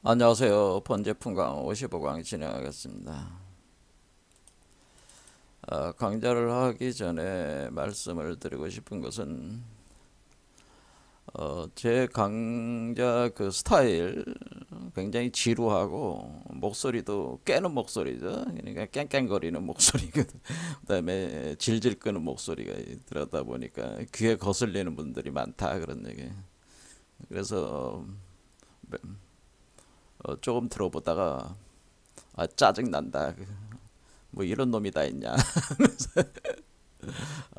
안녕하세요. 번제품 강의 55강의 진행하겠습니다. 강좌를 하기 전에 말씀을 드리고 싶은 것은 제 강좌 그 스타일 굉장히 지루하고 목소리도 깨는 목소리죠. 그러니까 깽깽거리는 목소리거든. 그다음에 질질 끄는 목소리가 들어다 보니까 귀에 거슬리는 분들이 많다 그런 얘기. 그래서 조금 들어보다가 짜증 난다. 뭐 이런 놈이 다 있냐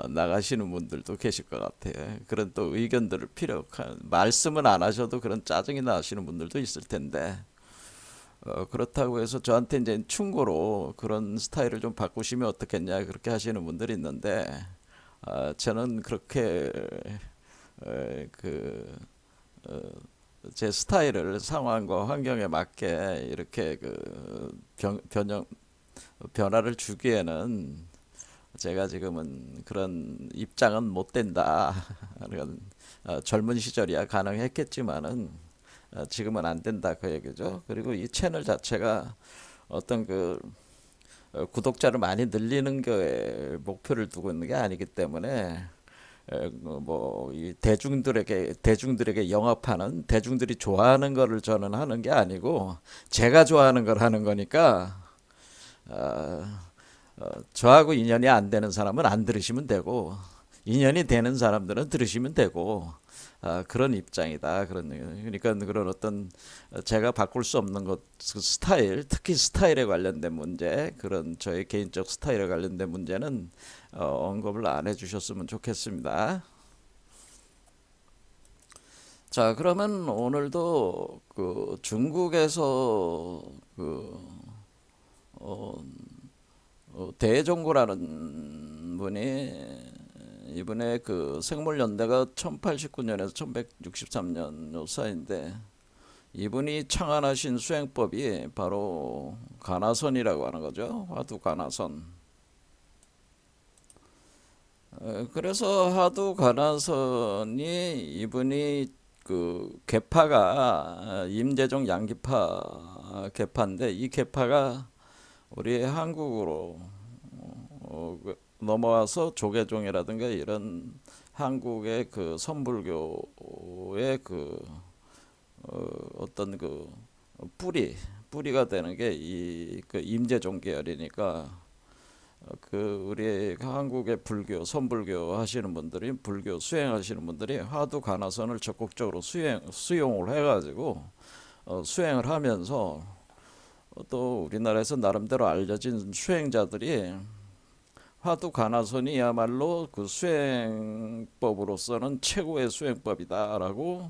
나가시는 분들도 계실 것 같아요. 그런 또 의견들을 말씀은 안 하셔도 그런 짜증이 나시는 분들도 있을 텐데 그렇다고 해서 저한테 이제 충고로 그런 스타일을 좀 바꾸시면 어떻겠냐 그렇게 하시는 분들이 있는데 저는 그렇게 그 제 스타일을 상황과 환경에 맞게 이렇게 변화를 주기에는 제가 지금은 그런 입장은 못 된다. 젊은 시절이야 가능했겠지만은 지금은 안 된다 그 얘기죠. 그리고 이 채널 자체가 어떤 구독자를 많이 늘리는 거에 목표를 두고 있는 게 아니기 때문에 뭐이 대중들에게 영업하는 대중들이 좋아하는 거를 저는 하는 게 아니고 제가 좋아하는 걸 하는 거니까 어, 저하고 인연이 안 되는 사람은 안 들으시면 되고 인연이 되는 사람들은 들으시면 되고 그런 입장이다. 그러니까 그런 어떤 제가 바꿀 수 없는 스타일, 특히 스타일에 관련된 문제, 그런 저의 개인적 스타일에 관련된 문제는 언급을 안 해주셨으면 좋겠습니다. 자, 그러면 오늘도 그 중국에서 어, 대종고라는 분이 이번에 그 생물연대가 1089년에서 1163년 요 사이인데 이분이 창안하신 수행법이 바로 가나선이라고 하는 거죠. 화두 가나선. 그래서 화두 가나선이 이분이 그 계파가 임재종 양기파 계파인데 이 계파가 우리 한국으로 넘어와서 조계종이라든가 이런 한국의 그 선불교의 어떤 뿌리가 되는 게 이 그 임재종 계열이니까 우리 한국의 불교 선불교 하시는 분들이 불교 수행하시는 분들이 화두 가나선을 적극적으로 수용을 해가지고 수행을 하면서 또 우리나라에서 나름대로 알려진 수행자들이 화두 가나선이야말로 그 수행법으로서는 최고의 수행법이다라고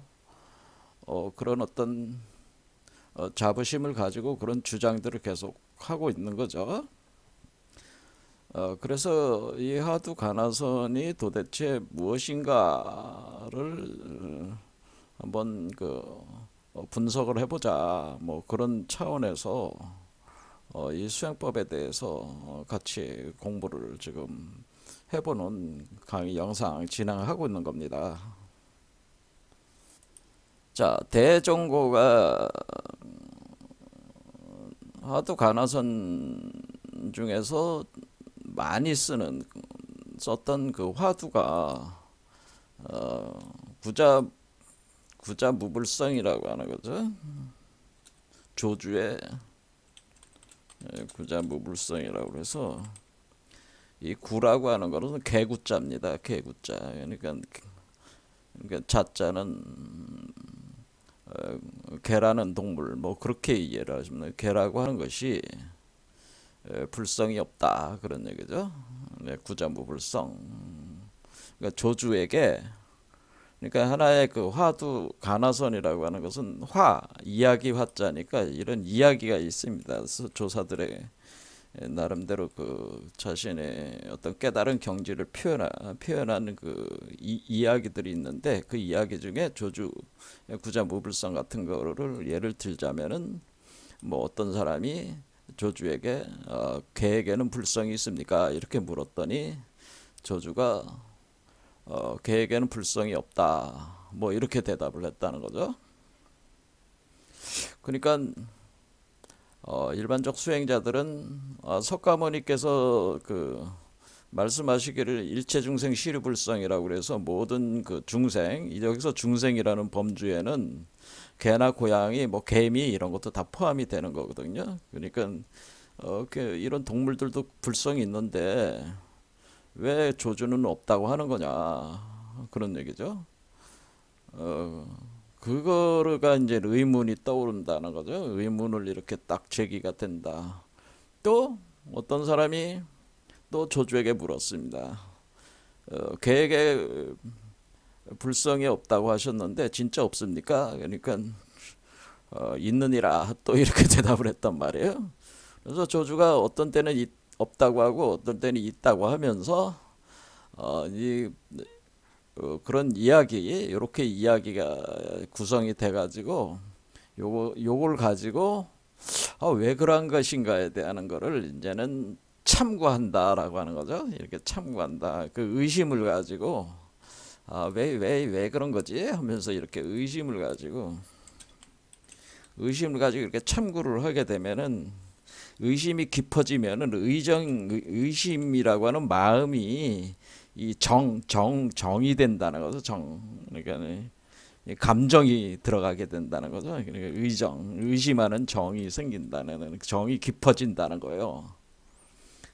그런 어떤 자부심을 가지고 그런 주장들을 계속 하고 있는 거죠. 그래서 이 화두 가나선이 도대체 무엇인가를 한번 분석을 해보자. 뭐 그런 차원에서 이 수행법에 대해서 같이 공부를 지금 해보는 강의 영상 진행하고 있는 겁니다. 자, 대종고가 화두 가나선 중에서 많이 썼던 그 화두가 어, 구자 무불성이라고 하는 거죠. 조주의 구자 무불성이라고 해서 이 구라고 하는 거는 개구자입니다. 개구자. 그러니까 자자는 개라는 동물 뭐 그렇게 이해를 하시면 개라고 하는 것이 불성이 없다 그런 얘기죠. 네, 구자무불성. 그러니까 조주에게 그러니까 하나의 그 화두 가나선이라고 하는 것은 이야기 화자니까 이런 이야기가 있습니다. 그래서 조사들의 나름대로 그 자신의 어떤 깨달은 경지를 표현하는 이야기들이 있는데 그 이야기 중에 조주 구자무불성 같은 거를 예를 들자면은 뭐 어떤 사람이 조주에게 개에게는 불성이 있습니까? 이렇게 물었더니 조주가 개에게는 불성이 없다. 뭐 이렇게 대답을 했다는 거죠. 그러니까 일반적 수행자들은 석가모니께서 그 말씀하시기를 일체중생 시류불성이라고 그래서 모든 그 중생, 여기서 중생이라는 범주에는 개나 고양이, 뭐 개미 이런 것도 다 포함이 되는 거거든요. 그러니까 이런 동물들도 불성이 있는데 왜 조주는 없다고 하는 거냐 그런 얘기죠. 그거가 이제 의문이 떠오른다는 거죠. 의문을 이렇게 딱 제기가 된다. 또 어떤 사람이 또 조주에게 물었습니다. 개에게 불성이 없다고 하셨는데 진짜 없습니까? 그러니까 있느니라 또 이렇게 대답을 했단 말이에요. 그래서 조주가 어떤 때는 없다고 하고 어떤 때는 있다고 하면서 그런 이야기, 이렇게 이야기가 구성이 돼가지고 요걸 가지고 왜 그런 것인가에 대한 거를 이제는 참고한다라고 하는 거죠. 이렇게 참고한다. 그 의심을 가지고 왜 그런 거지? 하면서 이렇게 의심을 가지고 이렇게 참고를 하게 되면은 의심이 깊어지면은 의심이라고 하는 마음이 이 정이 된다는 거죠. 그러니까 이 감정이 들어가게 된다는 거죠. 그러니까 의심하는 정이 생긴다는, 정이 깊어진다는 거예요.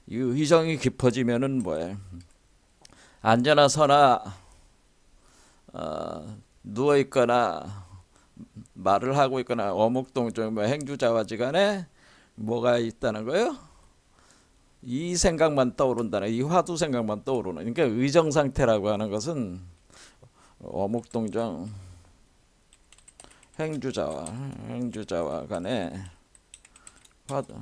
이 의정이 깊어지면은 뭐예요? 앉아나 서나 누워 있거나 말을 하고 있거나 어묵동정 뭐 행주자화지간에 뭐가 있다는 거예요? 이 생각만 떠오른다는, 이 화두 생각만 떠오르는. 그러니까 의정 상태라고 하는 것은 어묵동정 행주자와 간에 화두,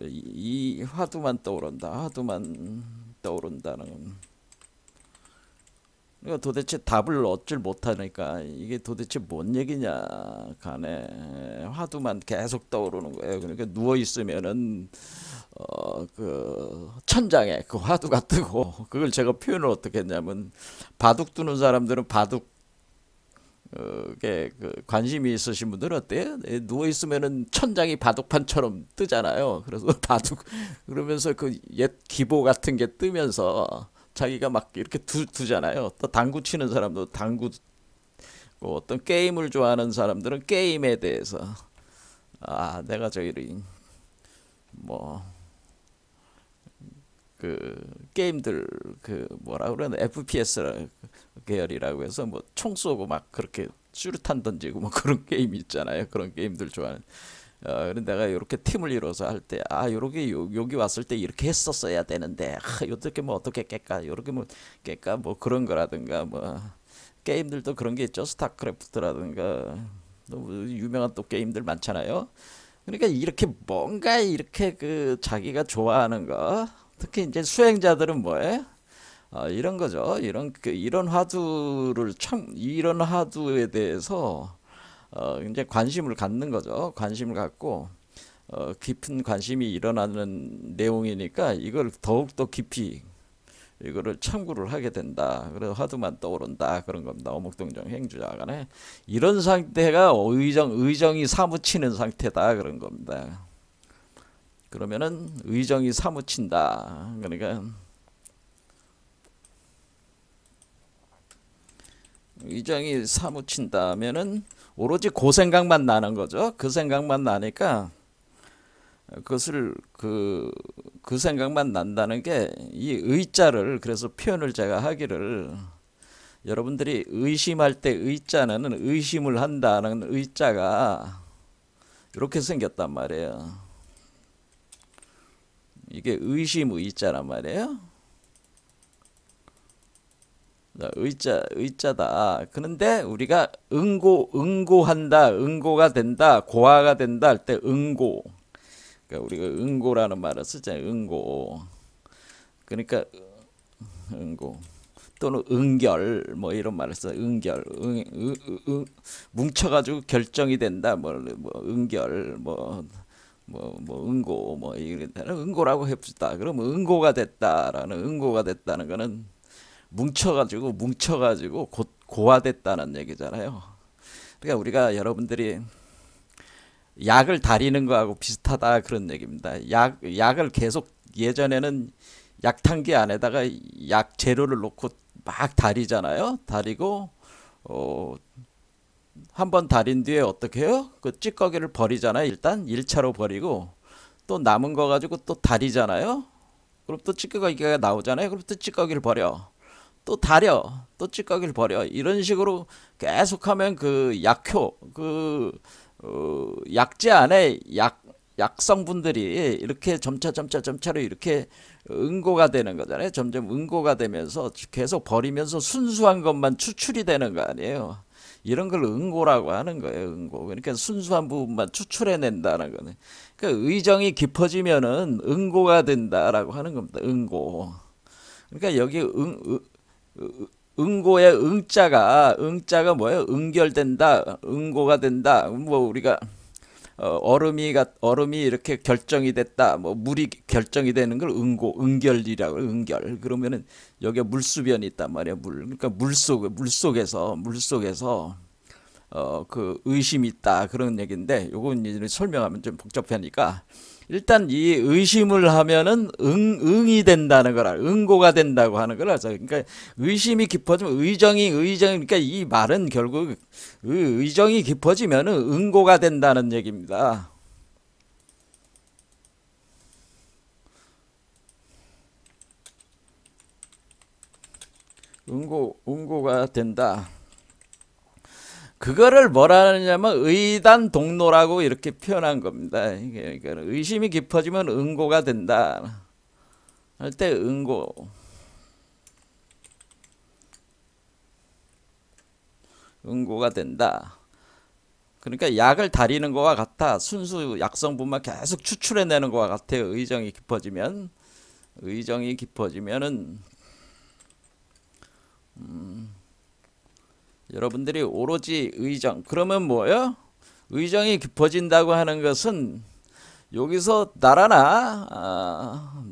이 화두만 떠오른다는. 이거 도대체 답을 얻질 못하니까 이게 도대체 뭔 얘기냐 간에 화두만 계속 떠오르는 거예요. 그러니까 누워 있으면은 그 천장에 그 화두가 뜨고, 그걸 제가 표현을 어떻게 했냐면, 바둑 두는 사람들은 바둑 그 관심이 있으신 분들은 어때요? 누워 있으면은 천장이 바둑판처럼 뜨잖아요. 그래서 바둑 그러면서 그 옛 기보 같은 게 뜨면서 자기가 막 이렇게 두잖아요. 또 당구 치는 사람도 당구, 어떤 게임을 좋아하는 사람들은 게임에 대해서 내가 저기 뭐 그 게임들 그 뭐라 그러나 FPS 계열이라고 해서 뭐 총 쏘고 막 그렇게 수류탄 던지고 뭐 그런 게임 있잖아요. 그런 게임들 좋아하는. 그런데 내가 이렇게 팀을 이뤄서 할 때 요렇게 여기 왔을 때 이렇게 했었어야 되는데 이렇게 뭐 어떻게 깰까, 요렇게 뭐 깰까, 뭐 그런 거라든가, 뭐 게임들도 그런 게 있죠. 스타크래프트라든가 너무 유명한 또 게임들 많잖아요. 그러니까 이렇게 뭔가 이렇게 그 자기가 좋아하는 거, 특히 이제 수행자들은 뭐예요? 이런 거죠. 이런 이런 화두에 대해서 이제 관심을 갖는 거죠. 관심을 갖고 깊은 관심이 일어나는 내용이니까 이걸 더욱더 깊이 이거를 참고를 하게 된다. 그래서 화두만 떠오른다. 그런 겁니다. 어묵동정 행주자간에 이런 상태가 의정이 사무치는 상태다. 그런 겁니다. 그러면은 의정이 사무친다. 그러니까 의정이 사무친다면은 오로지 그 생각만 나는 거죠. 그 생각만 나니까 그것을 그 생각만 난다는 게 이 의자를, 그래서 표현을 제가 하기를, 여러분들이 의심할 때 의자는 의심을 한다는 의자가 이렇게 생겼단 말이에요. 이게 의심 의자란 말이에요. 의자다. 그런데 우리가 응고한다, 응고가 된다, 고화가 된다 할 때 응고. 그러니까 우리가 응고라는 말을 쓰잖아요. 응고. 그러니까 응고 또는 응결 뭐 이런 말을 써. 응결, 뭉쳐가지고 결정이 된다. 뭐 응결, 뭐 응고 뭐 이런 응고라고 해봅시다. 그럼 응고가 됐다는 거는 뭉쳐가지고 고화됐다는 얘기잖아요. 그러니까 우리가 여러분들이 약을 다리는 거하고 비슷하다 그런 얘기입니다. 약을 계속 예전에는 약탕기 안에다가 약 재료를 놓고 막 다리잖아요. 다리고 어, 한 번 다린 뒤에 어떻게 해요? 그 찌꺼기를 버리잖아요. 일단 1차로 버리고 또 남은 거 가지고 또 다리잖아요. 그럼 또 찌꺼기가 나오잖아요. 그럼 또 찌꺼기를 버려. 또 다려. 또 찌꺼기를 버려. 이런 식으로 계속하면 그 약효, 약재 안에 약성분들이 이렇게 점차로 이렇게 응고가 되는 거잖아요. 점점 응고가 되면서 계속 버리면서 순수한 것만 추출이 되는 거 아니에요. 이런 걸 응고라고 하는 거예요. 응고. 그러니까 순수한 부분만 추출해낸다는 거는. 그러니까 의정이 깊어지면은 응고가 된다라고 하는 겁니다. 응고. 그러니까 여기 응고의 응자가 뭐예요? 응결된다, 응고가 된다. 뭐 우리가 얼음이 이렇게 결정이 됐다. 뭐 물이 결정이 되는 걸 응결이라고 해요. 응결. 그러면은 여기에 물수변이 있단 말이야. 그러니까 물속에서 그 의심이 있다 그런 얘기인데 요건 이제 설명하면 좀 복잡하니까 일단 이 의심을 하면은 응이 된다는 거라 응고가 된다고 하는 거라. 그러니까 의심이 깊어지면 의정이 그러니까 이 말은 결국 의정이 깊어지면은 응고가 된다는 얘기입니다. 응고가 된다. 그거를 뭐라 하느냐면 의단 동로라고 이렇게 표현한 겁니다. 그러니까 의심이 깊어지면 응고가 된다. 할 때 응고가 된다. 그러니까 약을 다리는 것과 같아. 순수 약성분만 계속 추출해내는 것과 같아요. 의정이 깊어지면은 여러분들이 오로지 의정 그러면 뭐예요? 의정이 깊어진다고 하는 것은 여기서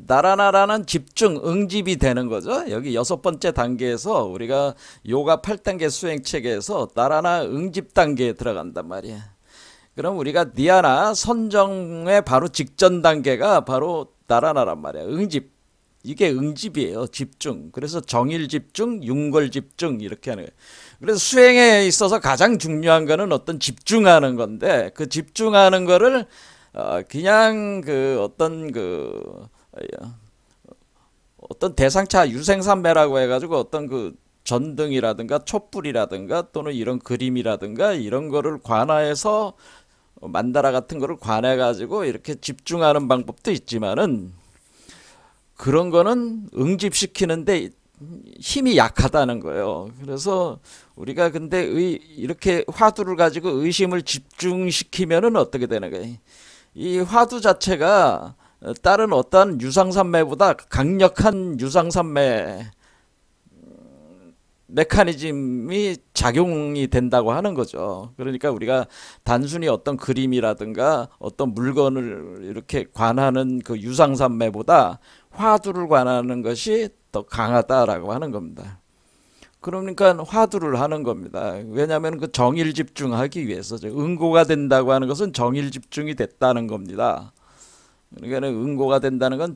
나라나라는 집중 응집이 되는 거죠. 여기 6번째 단계에서 우리가 요가 8단계 수행 체계에서 나라나 응집 단계에 들어간단 말이야. 그럼 우리가 니아나 선정의 바로 직전 단계가 바로 나라나란 말이야. 응집. 이게 응집이에요. 집중. 그래서 정일 집중, 윤걸 집중 이렇게 하는 거예요. 그래서 수행에 있어서 가장 중요한 거는 어떤 집중하는 건데 그 집중하는 거를 그냥 어떤 대상차 유생산매라고 해가지고 어떤 그 전등이라든가 촛불이라든가 또는 이런 그림이라든가 이런 거를 관화해서 만다라 같은 거를 관해가지고 이렇게 집중하는 방법도 있지만은 그런 거는 응집시키는데 힘이 약하다는 거예요. 그래서 우리가 근데 이렇게 화두를 가지고 의심을 집중시키면은 어떻게 되는 거예요? 이 화두 자체가 다른 어떤 유상산매보다 강력한 유상산매 메커니즘이 작용이 된다고 하는 거죠. 그러니까 우리가 단순히 어떤 그림이라든가 어떤 물건을 이렇게 관하는 그 유상산매보다 화두를 관하는 것이 더 강하다라고 하는 겁니다. 그러니까 화두를 하는 겁니다. 왜냐하면 그 정일 집중하기 위해서 응고가 된다고 하는 것은 정일 집중이 됐다는 겁니다. 그러니까 응고가 된다는 건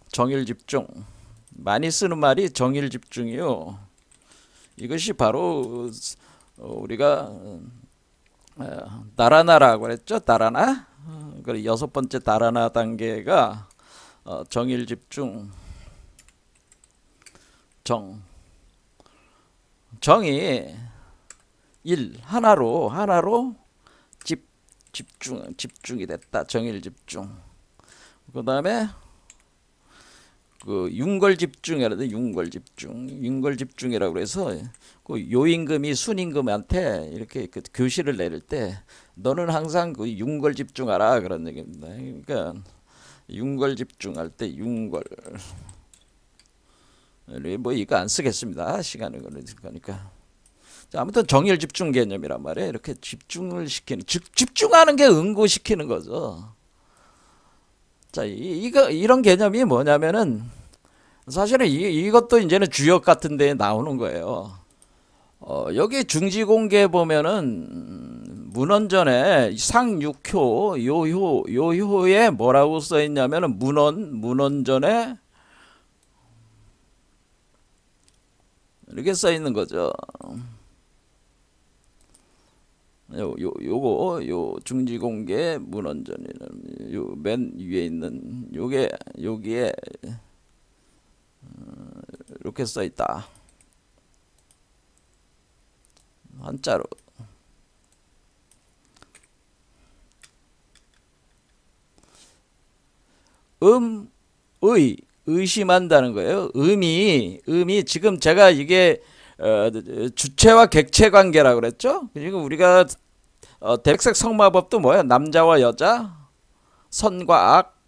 정일 집중. 많이 쓰는 말이 정일 집중이요. 이것이 바로 우리가 나라나라고 했죠. 나라나. 그 6번째 나라나 단계가 정일 집중. 정이 하나로 집중이 됐다. 정일 집중. 그 다음에 그 윤걸 집중이라고 해서 그 요임금이 순임금한테 이렇게 그 교시를 내릴 때 너는 항상 그 윤걸 집중하라 그런 얘기입니다. 그러니까 윤걸 집중할 때 윤걸 뭐 이거 안 쓰겠습니다. 시간을 걸리니까. 자, 아무튼 정일 집중 개념이란 말이에요. 이렇게 집중을 시키는 집중하는 게 응고시키는 거죠. 자, 이런 개념이 뭐냐면은 사실은 이것도 이제는 주역 같은 데에 나오는 거예요. 여기 중지공개 보면은 문헌전에 상육효 요 효에 뭐라고 써 있냐면은 문헌전에 이렇게 써 있는 거죠. 요거 중지공개 문헌전이는 요 맨 위에 있는 요게 여기에 이렇게 써 있다. 한자로. 의심한다는 거예요. 음이 지금 제가 이게 주체와 객체 관계라고 그랬죠. 그리고 우리가 대백색 성마법도 뭐야? 남자와 여자, 선과 악,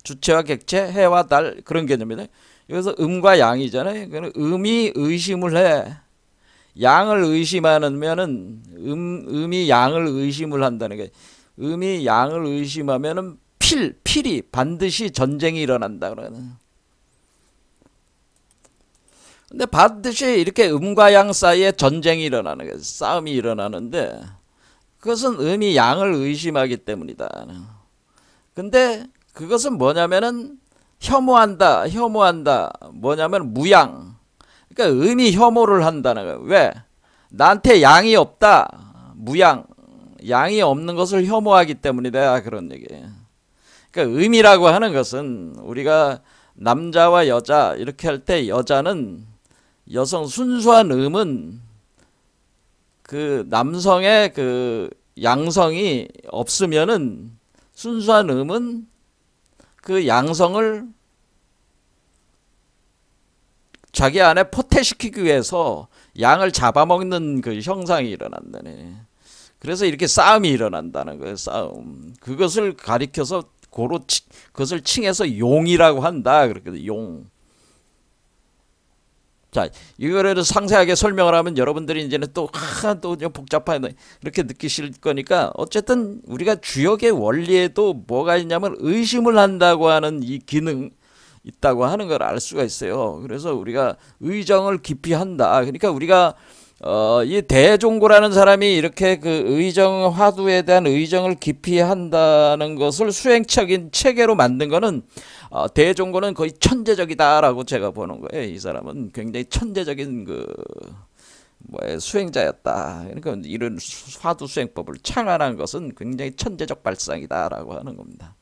주체와 객체, 해와 달 그런 개념이네. 여기서 음과 양이잖아요. 그러니까 음이 의심을 해. 양을 의심하면은 음이 양을 의심을 한다는 게, 음이 양을 의심하면은 필이 반드시 전쟁이 일어난다 그러는. 근데 반드시 이렇게 음과 양 사이에 전쟁이 일어나는 거예요. 싸움이 일어나는데 그것은 음이 양을 의심하기 때문이다. 근데 그것은 뭐냐면은 혐오한다. 뭐냐면 무양. 그러니까 음이 혐오를 한다는 거예요. 왜? 나한테 양이 없다. 무양. 양이 없는 것을 혐오하기 때문이다. 그런 얘기예요. 그러니까 음이라고 하는 것은 우리가 남자와 여자 이렇게 할 때 여자는 여성 순수한 음은 그 남성의 그 양성이 없으면은 순수한 음은 그 양성을 자기 안에 포태시키기 위해서 양을 잡아먹는 그 형상이 일어난다네. 그래서 이렇게 싸움이 일어난다는 거예요. 싸움. 그것을 가리켜서 그것을 칭해서 용이라고 한다. 그렇게 용. 자, 이거를 상세하게 설명을 하면 여러분들이 이제는 또 복잡하네 이렇게 느끼실 거니까, 어쨌든 우리가 주역의 원리에도 뭐가 있냐면 의심을 한다고 하는 이 기능 있다고 하는 걸 알 수가 있어요. 그래서 우리가 의정을 깊이 한다. 그러니까 우리가 이 대종고라는 사람이 이렇게 그 의정 화두에 대한 의정을 깊이 한다는 것을 수행적인 체계로 만든 거는 대종고는 거의 천재적이다라고 제가 보는 거예요. 이 사람은 굉장히 천재적인 그 수행자였다. 그러니까 이런 화두 수행법을 창안한 것은 굉장히 천재적 발상이다라고 하는 겁니다.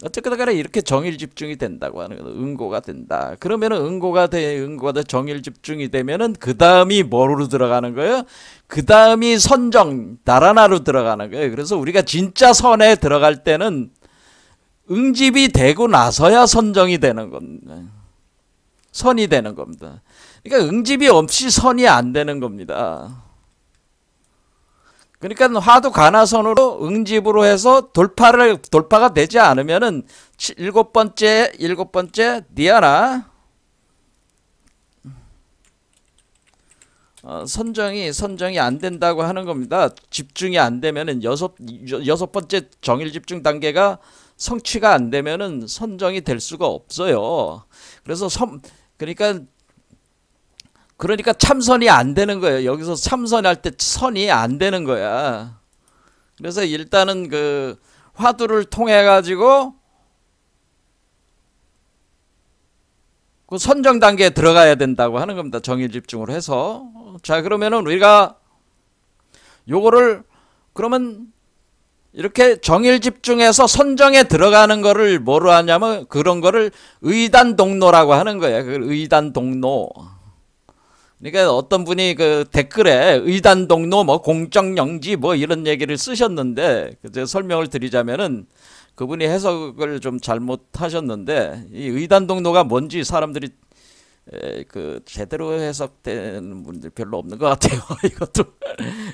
어쨌든 간에 이렇게 정일 집중이 된다고 하는 거는 응고가 된다. 그러면은 응고가 돼 정일 집중이 되면은 그 다음이 뭐로 들어가는 거예요? 그 다음이 선정 달아나로 들어가는 거예요. 그래서 우리가 진짜 선에 들어갈 때는 응집이 되고 나서야 선정이 되는 겁니다. 선이 되는 겁니다. 그러니까 응집이 없이 선이 안 되는 겁니다. 그러니까 화두 가나선으로 응집으로 해서 돌파가 되지 않으면은 일곱 번째 디아나 선정이 안 된다고 하는 겁니다. 집중이 안 되면은 여섯 번째 정일 집중 단계가 성취가 안 되면은 선정이 될 수가 없어요. 그래서 그러니까 참선이 안 되는 거예요. 여기서 참선할 때 선이 안 되는 거야. 그래서 일단은 그 화두를 통해 가지고 그 선정 단계에 들어가야 된다고 하는 겁니다. 정일 집중을 해서. 자, 그러면은 우리가 요거를 그러면 이렇게 정일 집중해서 선정에 들어가는 거를 뭐로 하냐면 그런 거를 의단동로라고 하는 거예요. 그 의단동로. 그러니까 어떤 분이 그 댓글에 의단동로 공정영지 이런 얘기를 쓰셨는데, 제가 설명을 드리자면은 그분이 해석을 좀 잘못하셨는데, 이 의단동로가 뭔지 사람들이 그 제대로 해석되는 분들 별로 없는 것 같아요. 이것도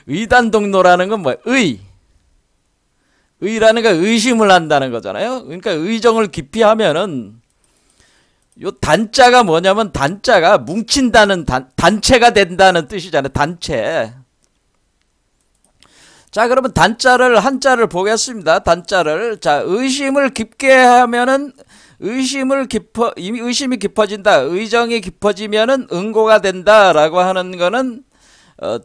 의단동로라는 건 의라는 건 의심을 한다는 거잖아요. 그러니까 의정을 깊이 하면은 요 단자가 뭐냐면 단자가 뭉친다는 단체가 된다는 뜻이잖아요. 단체. 자, 그러면 단자를 한자를 보겠습니다. 단자를. 자, 의심을 깊게 하면은 의심이 깊어진다. 의정이 깊어지면은 응고가 된다라고 하는 거는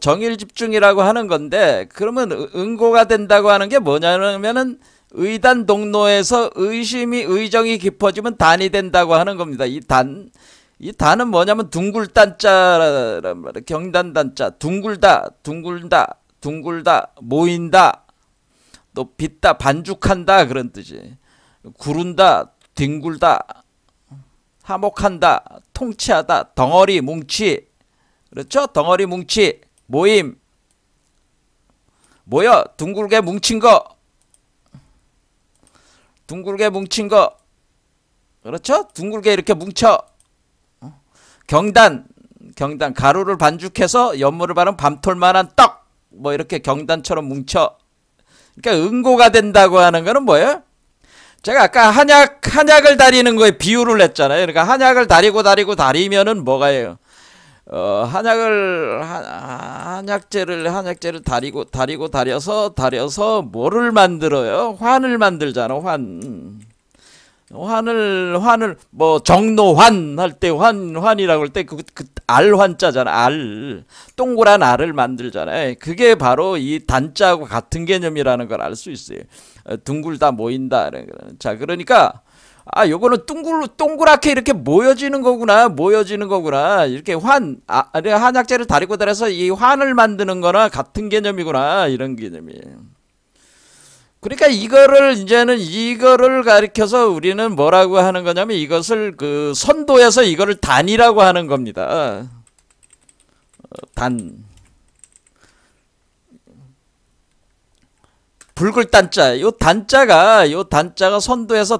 정일 집중이라고 하는 건데, 그러면 응고가 된다고 하는 게 뭐냐면은 의단 동로에서 의심이 의정이 깊어지면 단이 된다고 하는 겁니다. 이 단은 뭐냐면 둥글단자란 말이에요. 경단단자. 둥글다, 둥글다, 둥글다, 모인다, 또 빚다, 반죽한다 그런 뜻이. 구른다, 뒹굴다, 화목한다, 통치하다, 덩어리, 뭉치. 그렇죠? 덩어리, 뭉치, 모임, 모여, 둥글게 뭉친 거, 둥글게 뭉친 거. 그렇죠? 둥글게 이렇게 뭉쳐. 경단, 경단, 가루를 반죽해서 연물을 바른 밤톨만한 떡, 뭐 이렇게 경단처럼 뭉쳐. 그러니까 응고가 된다고 하는 거는 뭐예요? 제가 아까 한약을 다리는 거에 비유를 했잖아요. 그러니까 한약을 다리면은 뭐가예요? 한약재를 다려서 뭐를 만들어요? 환을 만들잖아. 환을 뭐 정노환 할 때 환이라고 할 때 그 알환자잖아. 동그란 알을 만들잖아요. 그게 바로 이 단자하고 같은 개념이라는 걸 알 수 있어요. 둥글다 모인다. 자, 그러니까 요거는 동그랗게 이렇게 모여지는 거구나. 이렇게 한약재를 다리고 달아서 이 환을 만드는 거나 같은 개념이구나. 이런 개념이에요. 그러니까 이거를 가리켜서 우리는 뭐라고 하는 거냐면 이것을 그 선도에서 이거를 단이라고 하는 겁니다. 단. 붉을 단자. 요 단자가 선도에서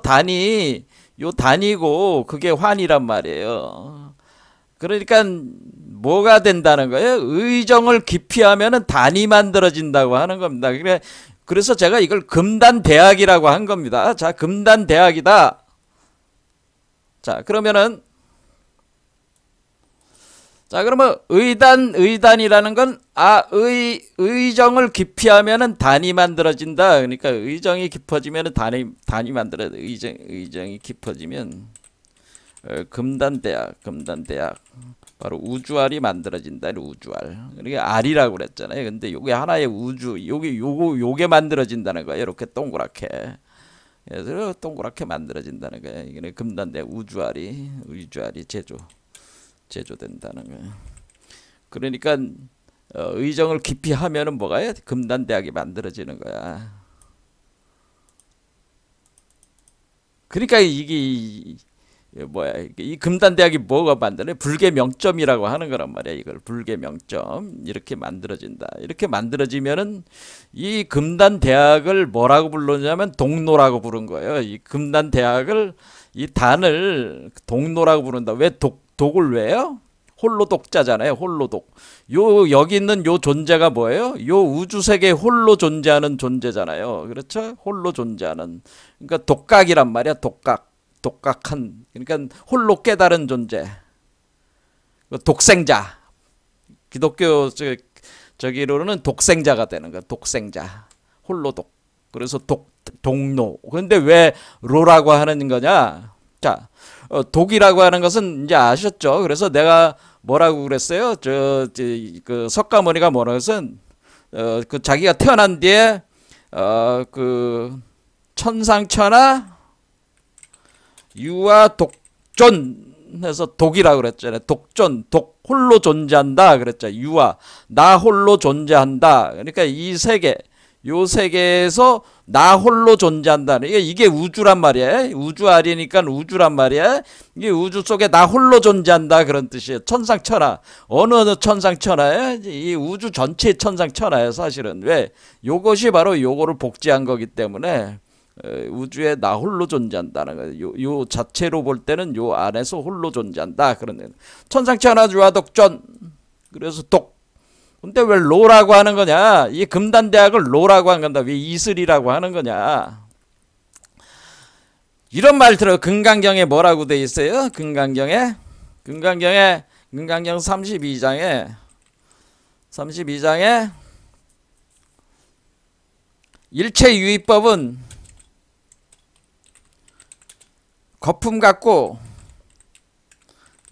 단이고 그게 환이란 말이에요. 그러니까 뭐가 된다는 거예요? 의정을 기피하면은 단이 만들어진다고 하는 겁니다. 그래서 제가 이걸 금단대학이라고 한 겁니다. 자, 금단대학이다. 자, 그러면 의단이라는 건 의정을 기피하면은 단이 만들어진다. 그러니까 의정이 깊어지면은 단이 만들어져. 의정이 깊어지면 금단대학. 바로 우주알이 만들어진다. 우주알. 그러니까 알이라고 그랬잖아요. 근데 요게 하나의 우주, 요게 만들어진다는 거예요. 이렇게 동그랗게. 그래서 동그랗게 만들어진다는 거예요. 이게 금단대 우주알이 제조된다는 거예요. 그러니까 의정을 깊이 하면은 뭐가요? 금단대학이 만들어지는 거야. 그러니까 이 금단대학이 뭐가 만드는 불계명점이라고 하는 거란 말이야. 이걸 불계명점 이렇게 만들어진다. 이렇게 만들어지면은 이 금단대학을 뭐라고 부르냐면 동로라고 부른 거예요. 이 금단대학을 이 단을 동로라고 부른다. 왜 독을 왜요? 홀로 독자잖아요. 홀로 독. 여기 있는 요 존재가 뭐예요? 요 우주세계에 홀로 존재하는 존재잖아요. 그렇죠? 홀로 존재하는. 그러니까 독각이란 말이야. 독각한. 그러니까 홀로 깨달은 존재. 독생자. 기독교 저기로는 독생자가 되는 거야. 독생자. 홀로 독. 그래서 동로. 그런데 왜 로라고 하는 거냐? 자, 독이라고 하는 것은 이제 아셨죠? 그래서 내가 뭐라고 그랬어요? 그 석가모니가 뭐라고 해서는 그 자기가 태어난 뒤에 그 천상천하 유아 독존 해서 독이라고 그랬잖아요. 독 홀로 존재한다 그랬죠. 유아 나 홀로 존재한다. 그러니까 이 세계 요 세계에서 나 홀로 존재한다. 이게 우주란 말이야. 우주알이니까 우주란 말이야. 이게 우주 속에 나 홀로 존재한다 그런 뜻이에요. 천상천하. 어느 천상천하에 이 우주 전체의 천상천하에 사실은 왜 요것이 바로 요거를 복제한 거기 때문에 우주에 나 홀로 존재한다는 거예요. 요 자체로 볼 때는 요 안에서 홀로 존재한다. 그런 천상천하 유아독존. 그래서 독. 근데 왜 로라고 하는 거냐? 이 금단대학을 로라고 하는 건다. 왜 이슬이라고 하는 거냐? 이런 말 들어. 금강경에 뭐라고 돼 있어요? 금강경 32장에 일체유의법은 거품 같고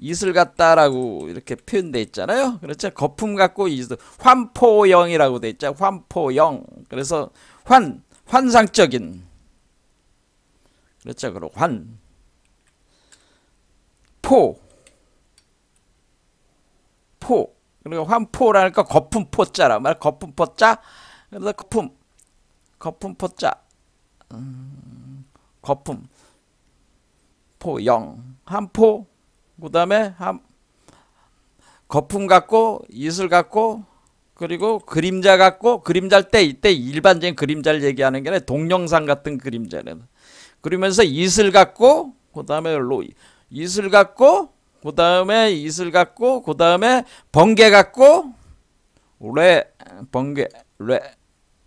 이슬 같다라고 이렇게 표현돼 있잖아요. 그렇죠? 거품 같고 이슬, 환포영이라고 돼 있죠. 환포영. 그래서 환상적인. 그렇죠? 그리고 포. 그리고 환포라니까 거품 포자라 말 거품 포자. 그래서 거품 포자. 거품 포영 한포 그 다음에 거품 같고 이슬 같고 그리고 그림자 같고 그림자일 때 이때 일반적인 그림자를 얘기하는 게 아니라 동영상 같은 그림자는 그러면서 이슬 같고 그 다음에 이슬 같고 그 다음에 이슬 같고 그 다음에 번개 같고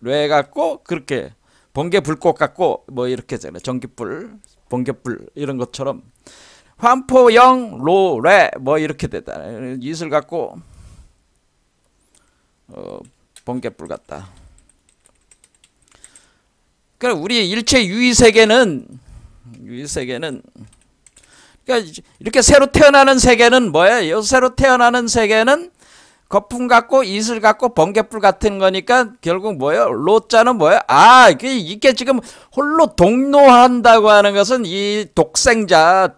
뢰 같고 그렇게 번개 불꽃 같고 뭐 이렇게 잖아요. 전기불 번개불 이런 것처럼 환포영 로레 뭐 이렇게 되다. 이슬 같고 번개불 같다. 그러니까 우리 일체 유의세계는 그러니까 이렇게 새로 태어나는 세계는 뭐예요? 새로 태어나는 세계는 거품 같고 이슬 같고 번개불 같은 거니까 결국 뭐예요? 로자는 뭐예요? 이게 지금 홀로 동로한다고 하는 것은 이 독생자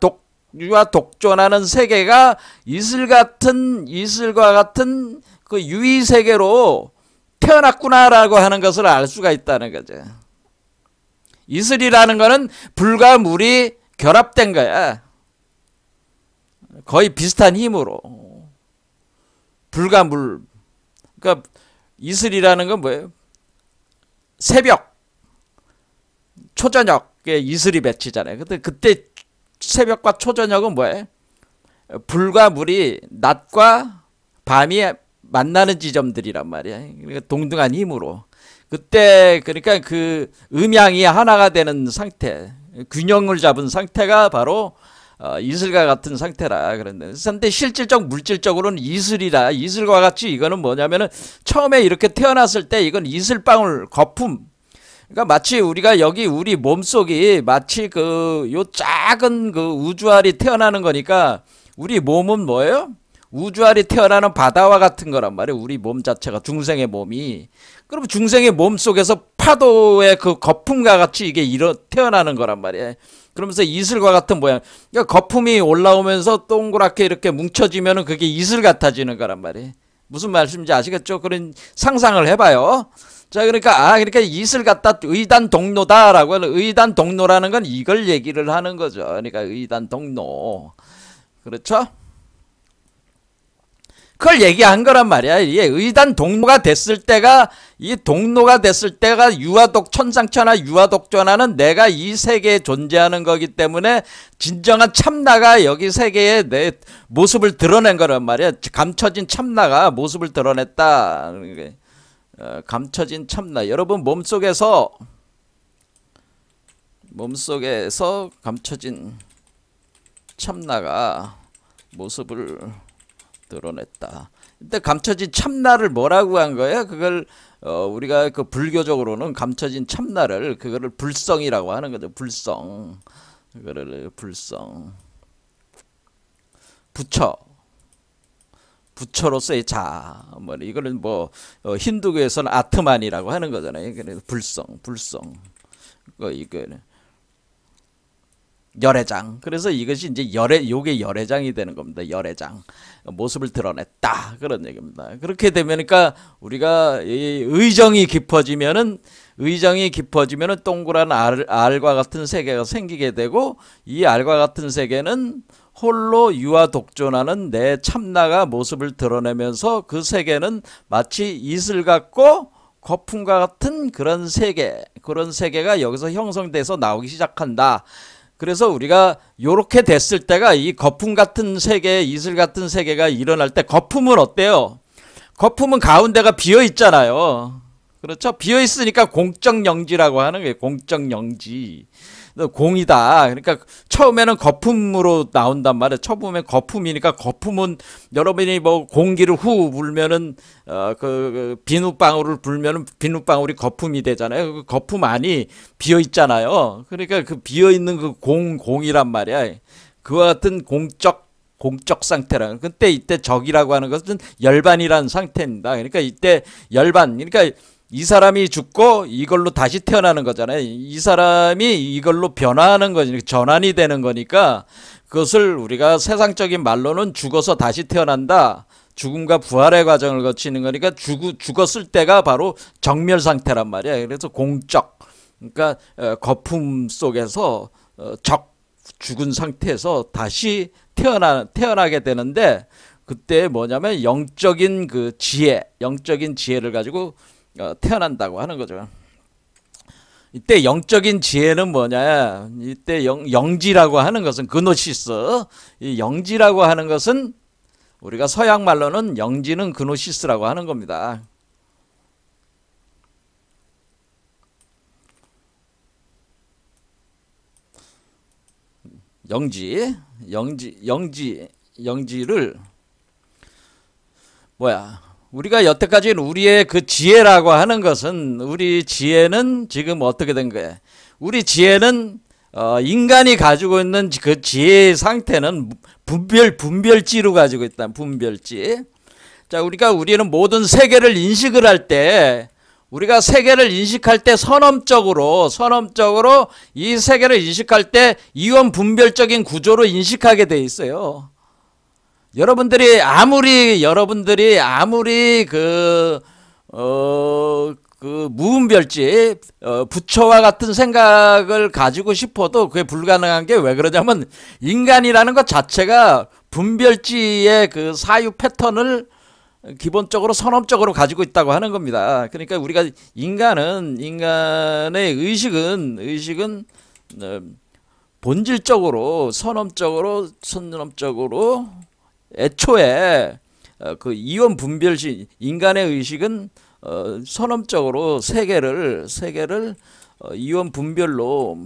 유아 독존하는 세계가 이슬과 같은 그 유의 세계로 태어났구나라고 하는 것을 알 수가 있다는 거죠. 이슬이라는 거는 불과 물이 결합된 거야. 거의 비슷한 힘으로. 불과 물. 그러니까 이슬이라는 건 뭐예요? 새벽, 초저녁에 이슬이 맺히잖아요. 그때 새벽과 초저녁은 뭐예요? 불과 물이 낮과 밤이 만나는 지점들이란 말이야. 그러니까 동등한 힘으로. 그때 그러니까 그 음양이 하나가 되는 상태, 균형을 잡은 상태가 바로 이슬과 같은 상태라 그런데 실질적 물질적으로는 이슬과 같이 이거는 뭐냐면은 처음에 이렇게 태어났을 때 이건 이슬방울 거품. 그러니까 마치 우리가 여기 우리 몸속이 마치 요 작은 그 우주알이 태어나는 거니까 우리 몸은 뭐예요? 우주알이 태어나는 바다와 같은 거란 말이에요. 우리 몸 자체가 중생의 몸이. 그럼 중생의 몸 속에서 파도의 그 거품과 같이 이게 태어나는 거란 말이에요. 그러면서 이슬과 같은 모양. 그러니까 거품이 올라오면서 동그랗게 이렇게 뭉쳐지면은 그게 이슬 같아지는 거란 말이에요. 무슨 말씀인지 아시겠죠? 그런 상상을 해봐요. 자, 그러니까 이슬 같다, 의단 동로다라고 하는 의단 동로라는 건 이걸 얘기를 하는 거죠. 그러니까 의단 동로. 그렇죠? 그걸 얘기한 거란 말이야. 이게 의단 동로가 됐을 때가 유아독 천상천하 유아독존하는 내가 이 세계에 존재하는 거기 때문에 진정한 참나가 여기 세계에 내 모습을 드러낸 거란 말이야. 감춰진 참나가 모습을 드러냈다. 감춰진 참나. 여러분 몸속에서 감춰진 참나가 모습을 드러냈다. 근데 감춰진 참나를 뭐라고 한 거야? 그걸 우리가 그 불교적으로는 감춰진 참나를 그거를 불성이라고 하는 거죠. 불성. 그거를 불성. 부처로서의 자. 뭐 이거는 뭐 힌두교에서는 아트만이라고 하는 거잖아요. 그래서 불성. 이거는 열애장. 그래서 이것이 이제 요게 열애장이 되는 겁니다. 열애장. 모습을 드러냈다. 그런 얘기입니다. 그렇게 되면니까 우리가 의정이 깊어지면은 동그란 알과 같은 세계가 생기게 되고 이 알과 같은 세계는 홀로 유아 독존하는 내 참나가 모습을 드러내면서 그 세계는 마치 이슬 같고 거품과 같은 그런 세계가 여기서 형성돼서 나오기 시작한다. 그래서 우리가 요렇게 됐을 때가 이 거품 같은 세계, 이슬 같은 세계가 일어날 때 거품은 어때요? 거품은 가운데가 비어 있잖아요. 그렇죠? 비어 있으니까 공적영지라고 하는 거예요. 공적영지. 공이다. 그러니까 처음에는 거품으로 나온단 말이에요. 처음에 거품이니까 거품은 여러분이 뭐 공기를 후 불면은 그 비눗방울을 불면은 비눗방울이 거품이 되잖아요. 그 거품 안이 비어 있잖아요. 그러니까 그 비어 있는 그 공이란 말이야. 그와 같은 공적 공적 상태라는. 그때 이때 적이라고 하는 것은 열반이라는 상태입니다. 그러니까 이때 열반, 그러니까 이 사람이 죽고 이걸로 다시 태어나는 거잖아요. 이 사람이 이걸로 변화하는 거니까, 전환이 되는 거니까, 그것을 우리가 세상적인 말로는 죽어서 다시 태어난다, 죽음과 부활의 과정을 거치는 거니까, 죽었을 때가 바로 정멸 상태란 말이에요. 그래서 공적, 그러니까 거품 속에서 죽은 상태에서 다시 태어나게 되는데, 그때 뭐냐면 영적인 그 영적인 지혜를 가지고 태어난다고 하는 거죠. 이때 영적인 지혜는 뭐냐? 이때 영지라고 하는 것은 그노시스. 이 영지라고 하는 것은 우리가 서양 말로는 영지는 그노시스라고 하는 겁니다. 영지를 우리가 여태까지 우리의 그 지혜라고 하는 것은, 우리 지혜는 지금 어떻게 된 거예요? 우리 지혜는 인간이 가지고 있는 그 지혜의 상태는 분별지로 가지고 있다. 분별지. 자, 우리는 모든 세계를 인식을 할 때, 우리가 세계를 인식할 때 선언적으로 이 세계를 인식할 때 이원 분별적인 구조로 인식하게 돼 있어요. 여러분들이 아무리 그 무분별지, 부처와 같은 생각을 가지고 싶어도 그게 불가능한 게 왜 그러냐면, 인간이라는 것 자체가 분별지의 그 사유 패턴을 기본적으로 선언적으로 가지고 있다고 하는 겁니다. 그러니까 우리가 인간의 의식은 본질적으로 선언적으로 애초에 그 이원 분별시, 인간의 의식은 선언적으로 세계를 이원 분별로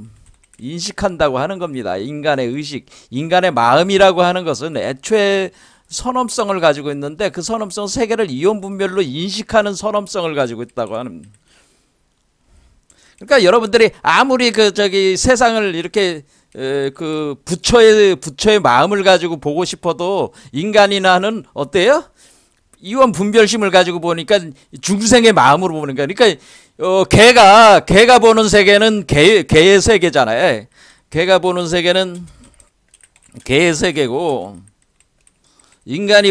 인식한다고 하는 겁니다. 인간의 의식, 인간의 마음이라고 하는 것은 애초에 선엄성을 가지고 있는데, 그 선엄성, 세계를 이원 분별로 인식하는 선엄성을 가지고 있다고 하는. 그러니까 여러분들이 아무리 세상을 이렇게 그 부처의 마음을 가지고 보고 싶어도, 인간이나는 어때요? 이원 분별심을 가지고 보니까 중생의 마음으로 보는 거야. 그러니까 개가 보는 세계는 개의 세계잖아요. 개가 보는 세계는 개의 세계고, 인간이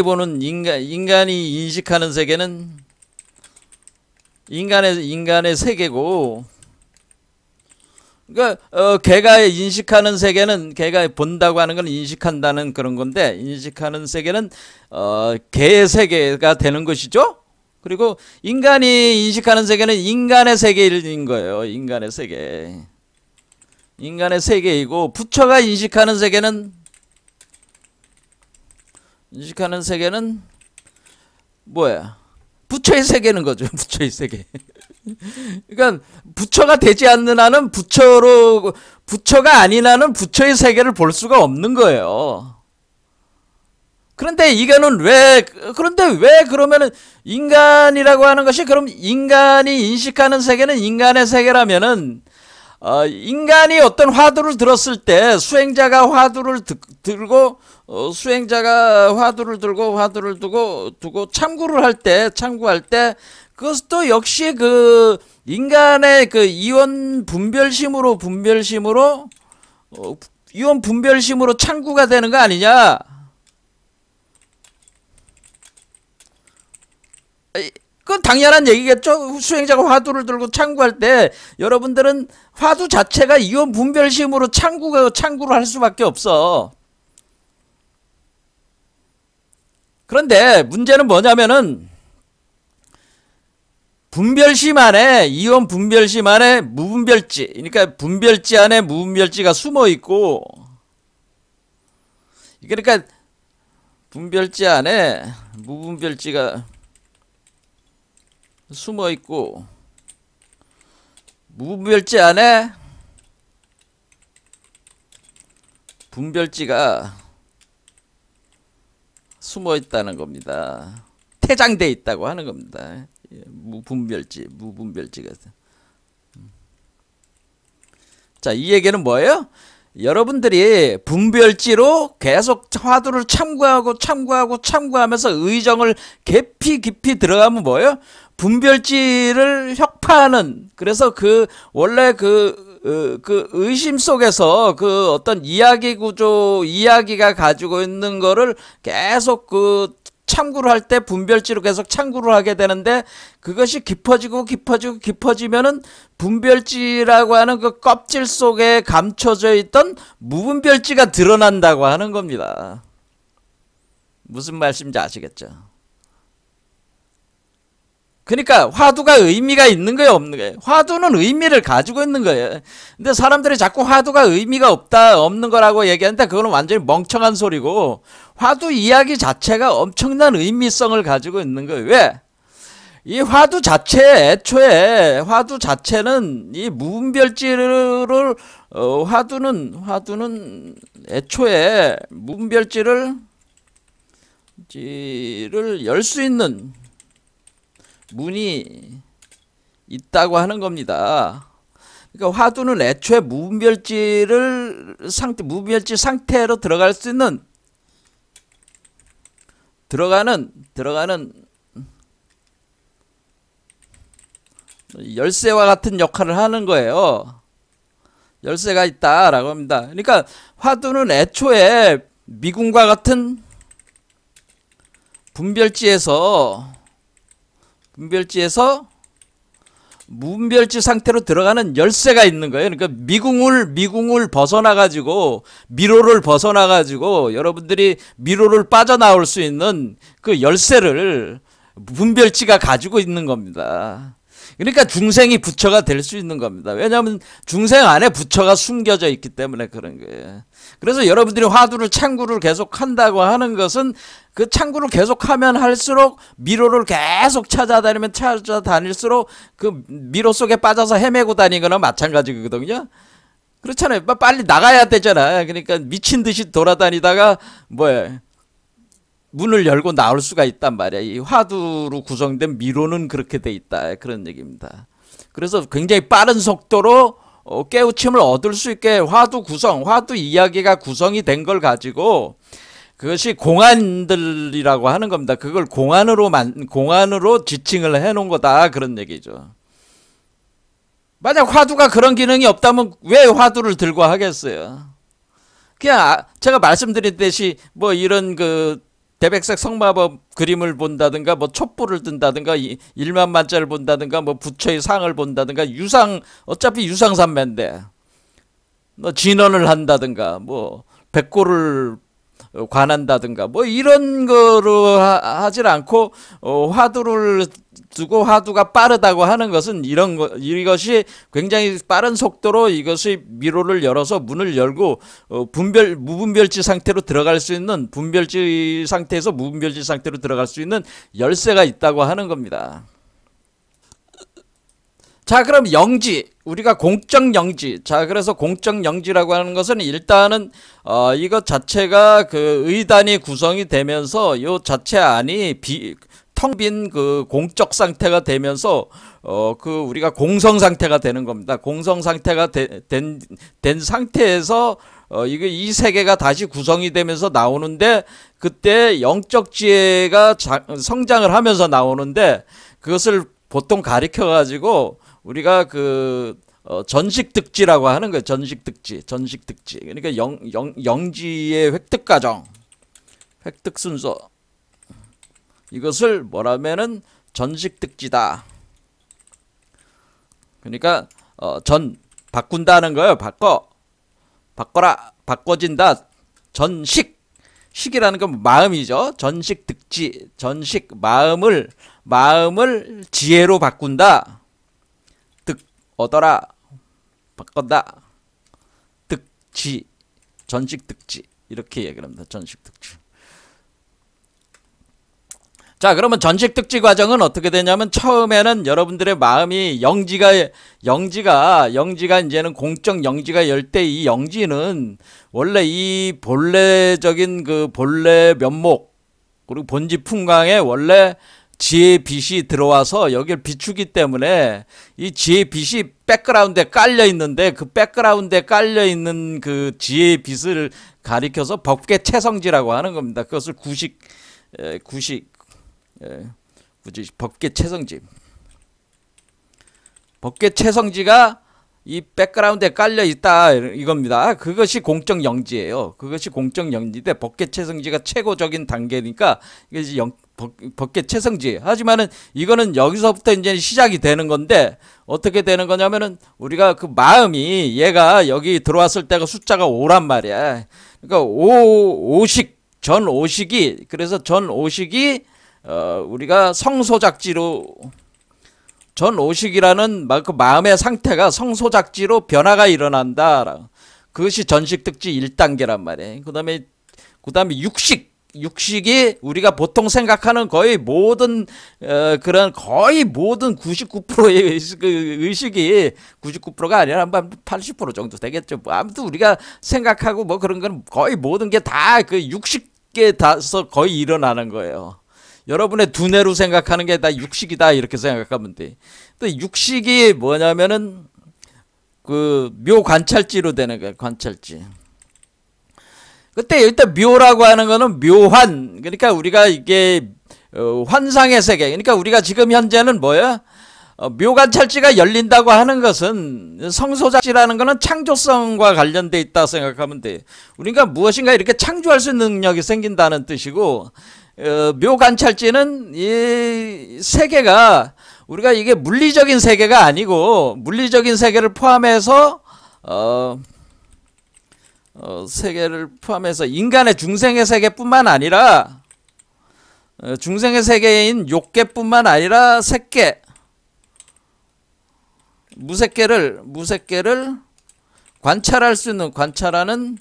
인식하는 세계는 인간의 세계고, 그러니까 개가 인식하는 세계는, 개가 본다고 하는 건 인식한다는 그런 건데, 인식하는 세계는 개의 세계가 되는 것이죠. 그리고 인간이 인식하는 세계는 인간의 세계인 거예요. 인간의 세계이고, 부처가 인식하는 세계는 뭐야? 부처의 세계는 거죠. 부처의 세계. 그러니까 부처가 되지 않는 한은 부처가 아닌 한은 부처의 세계를 볼 수가 없는 거예요. 그런데 왜 그러면은 인간이라고 하는 것이, 그럼 인간이 인식하는 세계는 인간의 세계라면은, 인간이 어떤 화두를 들었을 때, 수행자가 화두를 들고 두고 참구할 때, 그것도 역시 그 인간의 그 이원 분별심으로 참구가 되는 거 아니냐? 그건 당연한 얘기겠죠. 수행자가 화두를 들고 참구할 때 여러분들은 화두 자체가 이원 분별심으로 참구를 할 수밖에 없어. 그런데 문제는 뭐냐면은, 분별심 안에, 이원 분별심 안에 무분별지, 그러니까 분별지 안에 무분별지가 숨어 있고, 그러니까 분별지 안에 무분별지가 숨어 있고, 무분별지 안에 분별지가 숨어 있다는 겁니다. 태장돼 있다고 하는 겁니다. 무분별지가. 자, 이 얘기는 뭐예요? 여러분들이 분별지로 계속 화두를 참고하면서 의정을 깊이 들어가면 뭐예요? 분별지를 혁파하는, 그래서 원래 그 의심 속에서 그 어떤 이야기 구조, 이야기가 가지고 있는 거를 계속 참고를 할 때 분별지로 계속 참고를 하게 되는데, 그것이 깊어지면은 분별지라고 하는 그 껍질 속에 감춰져 있던 무분별지가 드러난다고 하는 겁니다. 무슨 말씀인지 아시겠죠? 그러니까 화두가 의미가 있는 거예요, 없는 거예요? 화두는 의미를 가지고 있는 거예요. 근데 사람들이 자꾸 화두가 의미가 없는 거라고 얘기하는데, 그거는 완전히 멍청한 소리고, 화두 이야기 자체가 엄청난 의미성을 가지고 있는 거예요. 왜? 이 화두 자체는 이 무분별지를 화두는 애초에 무분별지를 열 수 있는 문이 있다고 하는 겁니다. 그러니까 화두는 애초에 무분별지 상태로 들어갈 수 있는 들어가는 열쇠와 같은 역할을 하는 거예요. 열쇠가 있다라고 합니다. 그러니까 화두는 애초에 미궁과 같은 분별지에서 무분별지 상태로 들어가는 열쇠가 있는 거예요. 그러니까 미궁을 벗어나가지고, 미로를 벗어나가지고 여러분들이 미로를 빠져나올 수 있는 그 열쇠를 분별지가 가지고 있는 겁니다. 그러니까 중생이 부처가 될 수 있는 겁니다. 왜냐하면 중생 안에 부처가 숨겨져 있기 때문에 그런 거예요. 그래서 여러분들이 화두를 참구를 계속 한다고 하는 것은, 그 참구를 계속하면 할수록 미로를 계속 찾아다닐수록 그 미로 속에 빠져서 헤매고 다니거나 마찬가지거든요. 그렇잖아요. 빨리 나가야 되잖아. 그러니까 미친 듯이 돌아다니다가 문을 열고 나올 수가 있단 말이야. 이 화두로 구성된 미로는 그렇게 돼 있다, 그런 얘기입니다. 그래서 굉장히 빠른 속도로 깨우침을 얻을 수 있게 화두 이야기가 구성이 된 걸 가지고, 그것이 공안들이라고 하는 겁니다. 그걸 공안으로 지칭을 해놓은 거다, 그런 얘기죠. 만약 화두가 그런 기능이 없다면 왜 화두를 들고 하겠어요? 그냥 제가 말씀드렸듯이 이런 대백색 성마법 그림을 본다든가, 촛불을 든다든가, 1만 만자를 본다든가, 부처의 상을 본다든가, 어차피 유상산매인데, 진언을 한다든가, 백고를 관한다든가, 이런 거로 하질 않고, 화두를 두고 화두가 빠르다고 하는 것은 이것이 굉장히 빠른 속도로 이것이 미로를 열어서 문을 열고 무분별지 상태로 들어갈 수 있는, 분별지 상태에서 무분별지 상태로 들어갈 수 있는 열쇠가 있다고 하는 겁니다. 자, 그럼 영지, 우리가 공적 영지. 자, 그래서 공적 영지라고 하는 것은 일단은 이것 자체가 그 의단이 구성이 되면서 이 자체 안이 텅 빈 그 공적 상태가 되면서 우리가 공성 상태가 되는 겁니다. 공성 상태가 된 상태에서 이 세계가 다시 구성이 되면서 나오는데, 그때 영적 지혜가 성장을 하면서 나오는데, 그것을 보통 가리켜 가지고 우리가 전식득지라고 하는 거예요. 전식득지. 그러니까 영지의 획득 과정, 획득 순서. 이것을 뭐라면은 전식득지다. 그러니까 바꾼다는 거예요. 바꿔라, 바꿔진다. 식이라는 건 마음이죠. 전식득지, 마음을 지혜로 바꾼다. 얻어라, 바꾼다. 득지, 전식득지, 이렇게 얘기를 합니다. 전식득지. 자, 그러면 전식득지 과정은 어떻게 되냐면, 처음에는 여러분들의 마음이 영지가 이제는 공적 영지가 열 때, 이 영지는 원래 이 본래적인 본래 면목, 그리고 본지 풍광의 원래 지혜의 빛이 들어와서 여기를 비추기 때문에 이 지혜의 빛이 백그라운드에 깔려 있는데 그 백그라운드에 깔려 있는 그 지혜의 빛을 가리켜서 법계 채성지라고 하는 겁니다. 그것을 법계 채성지. 법계 채성지가 이 백그라운드에 깔려 있다 이겁니다. 그것이 공적 영지예요. 그것이 공적 영지인데 법계 채성지가 최고적인 단계니까 이게 법계 채성지. 하지만은 이거는 여기서부터 이제 시작이 되는 건데 어떻게 되는 거냐면은 우리가 그 마음이 얘가 여기 들어왔을 때가 숫자가 5란 말이야. 그러니까 전 오식이 그래서 전 오식이 우리가 성소작지로 전 오식이라는 그 마음의 상태가 성소작지로 변화가 일어난다. 그것이 전식특지 1단계란 말이에요. 그다음에 육식이 우리가 보통 생각하는 거의 모든 거의 모든 99%의 의식이 99%가 아니라 한 80% 정도 되겠죠. 뭐 아무튼 우리가 생각하고 뭐 그런 건 거의 모든 게 다 그 육식에 닿아서 거의 일어나는 거예요. 여러분의 두뇌로 생각하는 게 다 육식이다 이렇게 생각하면 돼. 또 육식이 뭐냐면은 그 묘관찰지로 되는 거예요. 관찰지. 그때 일단 묘라고 하는 거는 묘환. 그러니까 우리가 이게 환상의 세계. 그러니까 우리가 지금 현재는 뭐야? 묘관찰지가 열린다고 하는 것은 성소작지라는 거는 창조성과 관련돼 있다 생각하면 돼. 우리가 무엇인가 이렇게 창조할 수 있는 능력이 생긴다는 뜻이고 묘관찰지는 이 세계가 우리가 이게 물리적인 세계가 아니고 물리적인 세계를 포함해서 세계를 포함해서 인간의 중생의 세계뿐만 아니라 중생의 세계인 욕계뿐만 아니라 색계 무색계를 관찰할 수 있는 관찰하는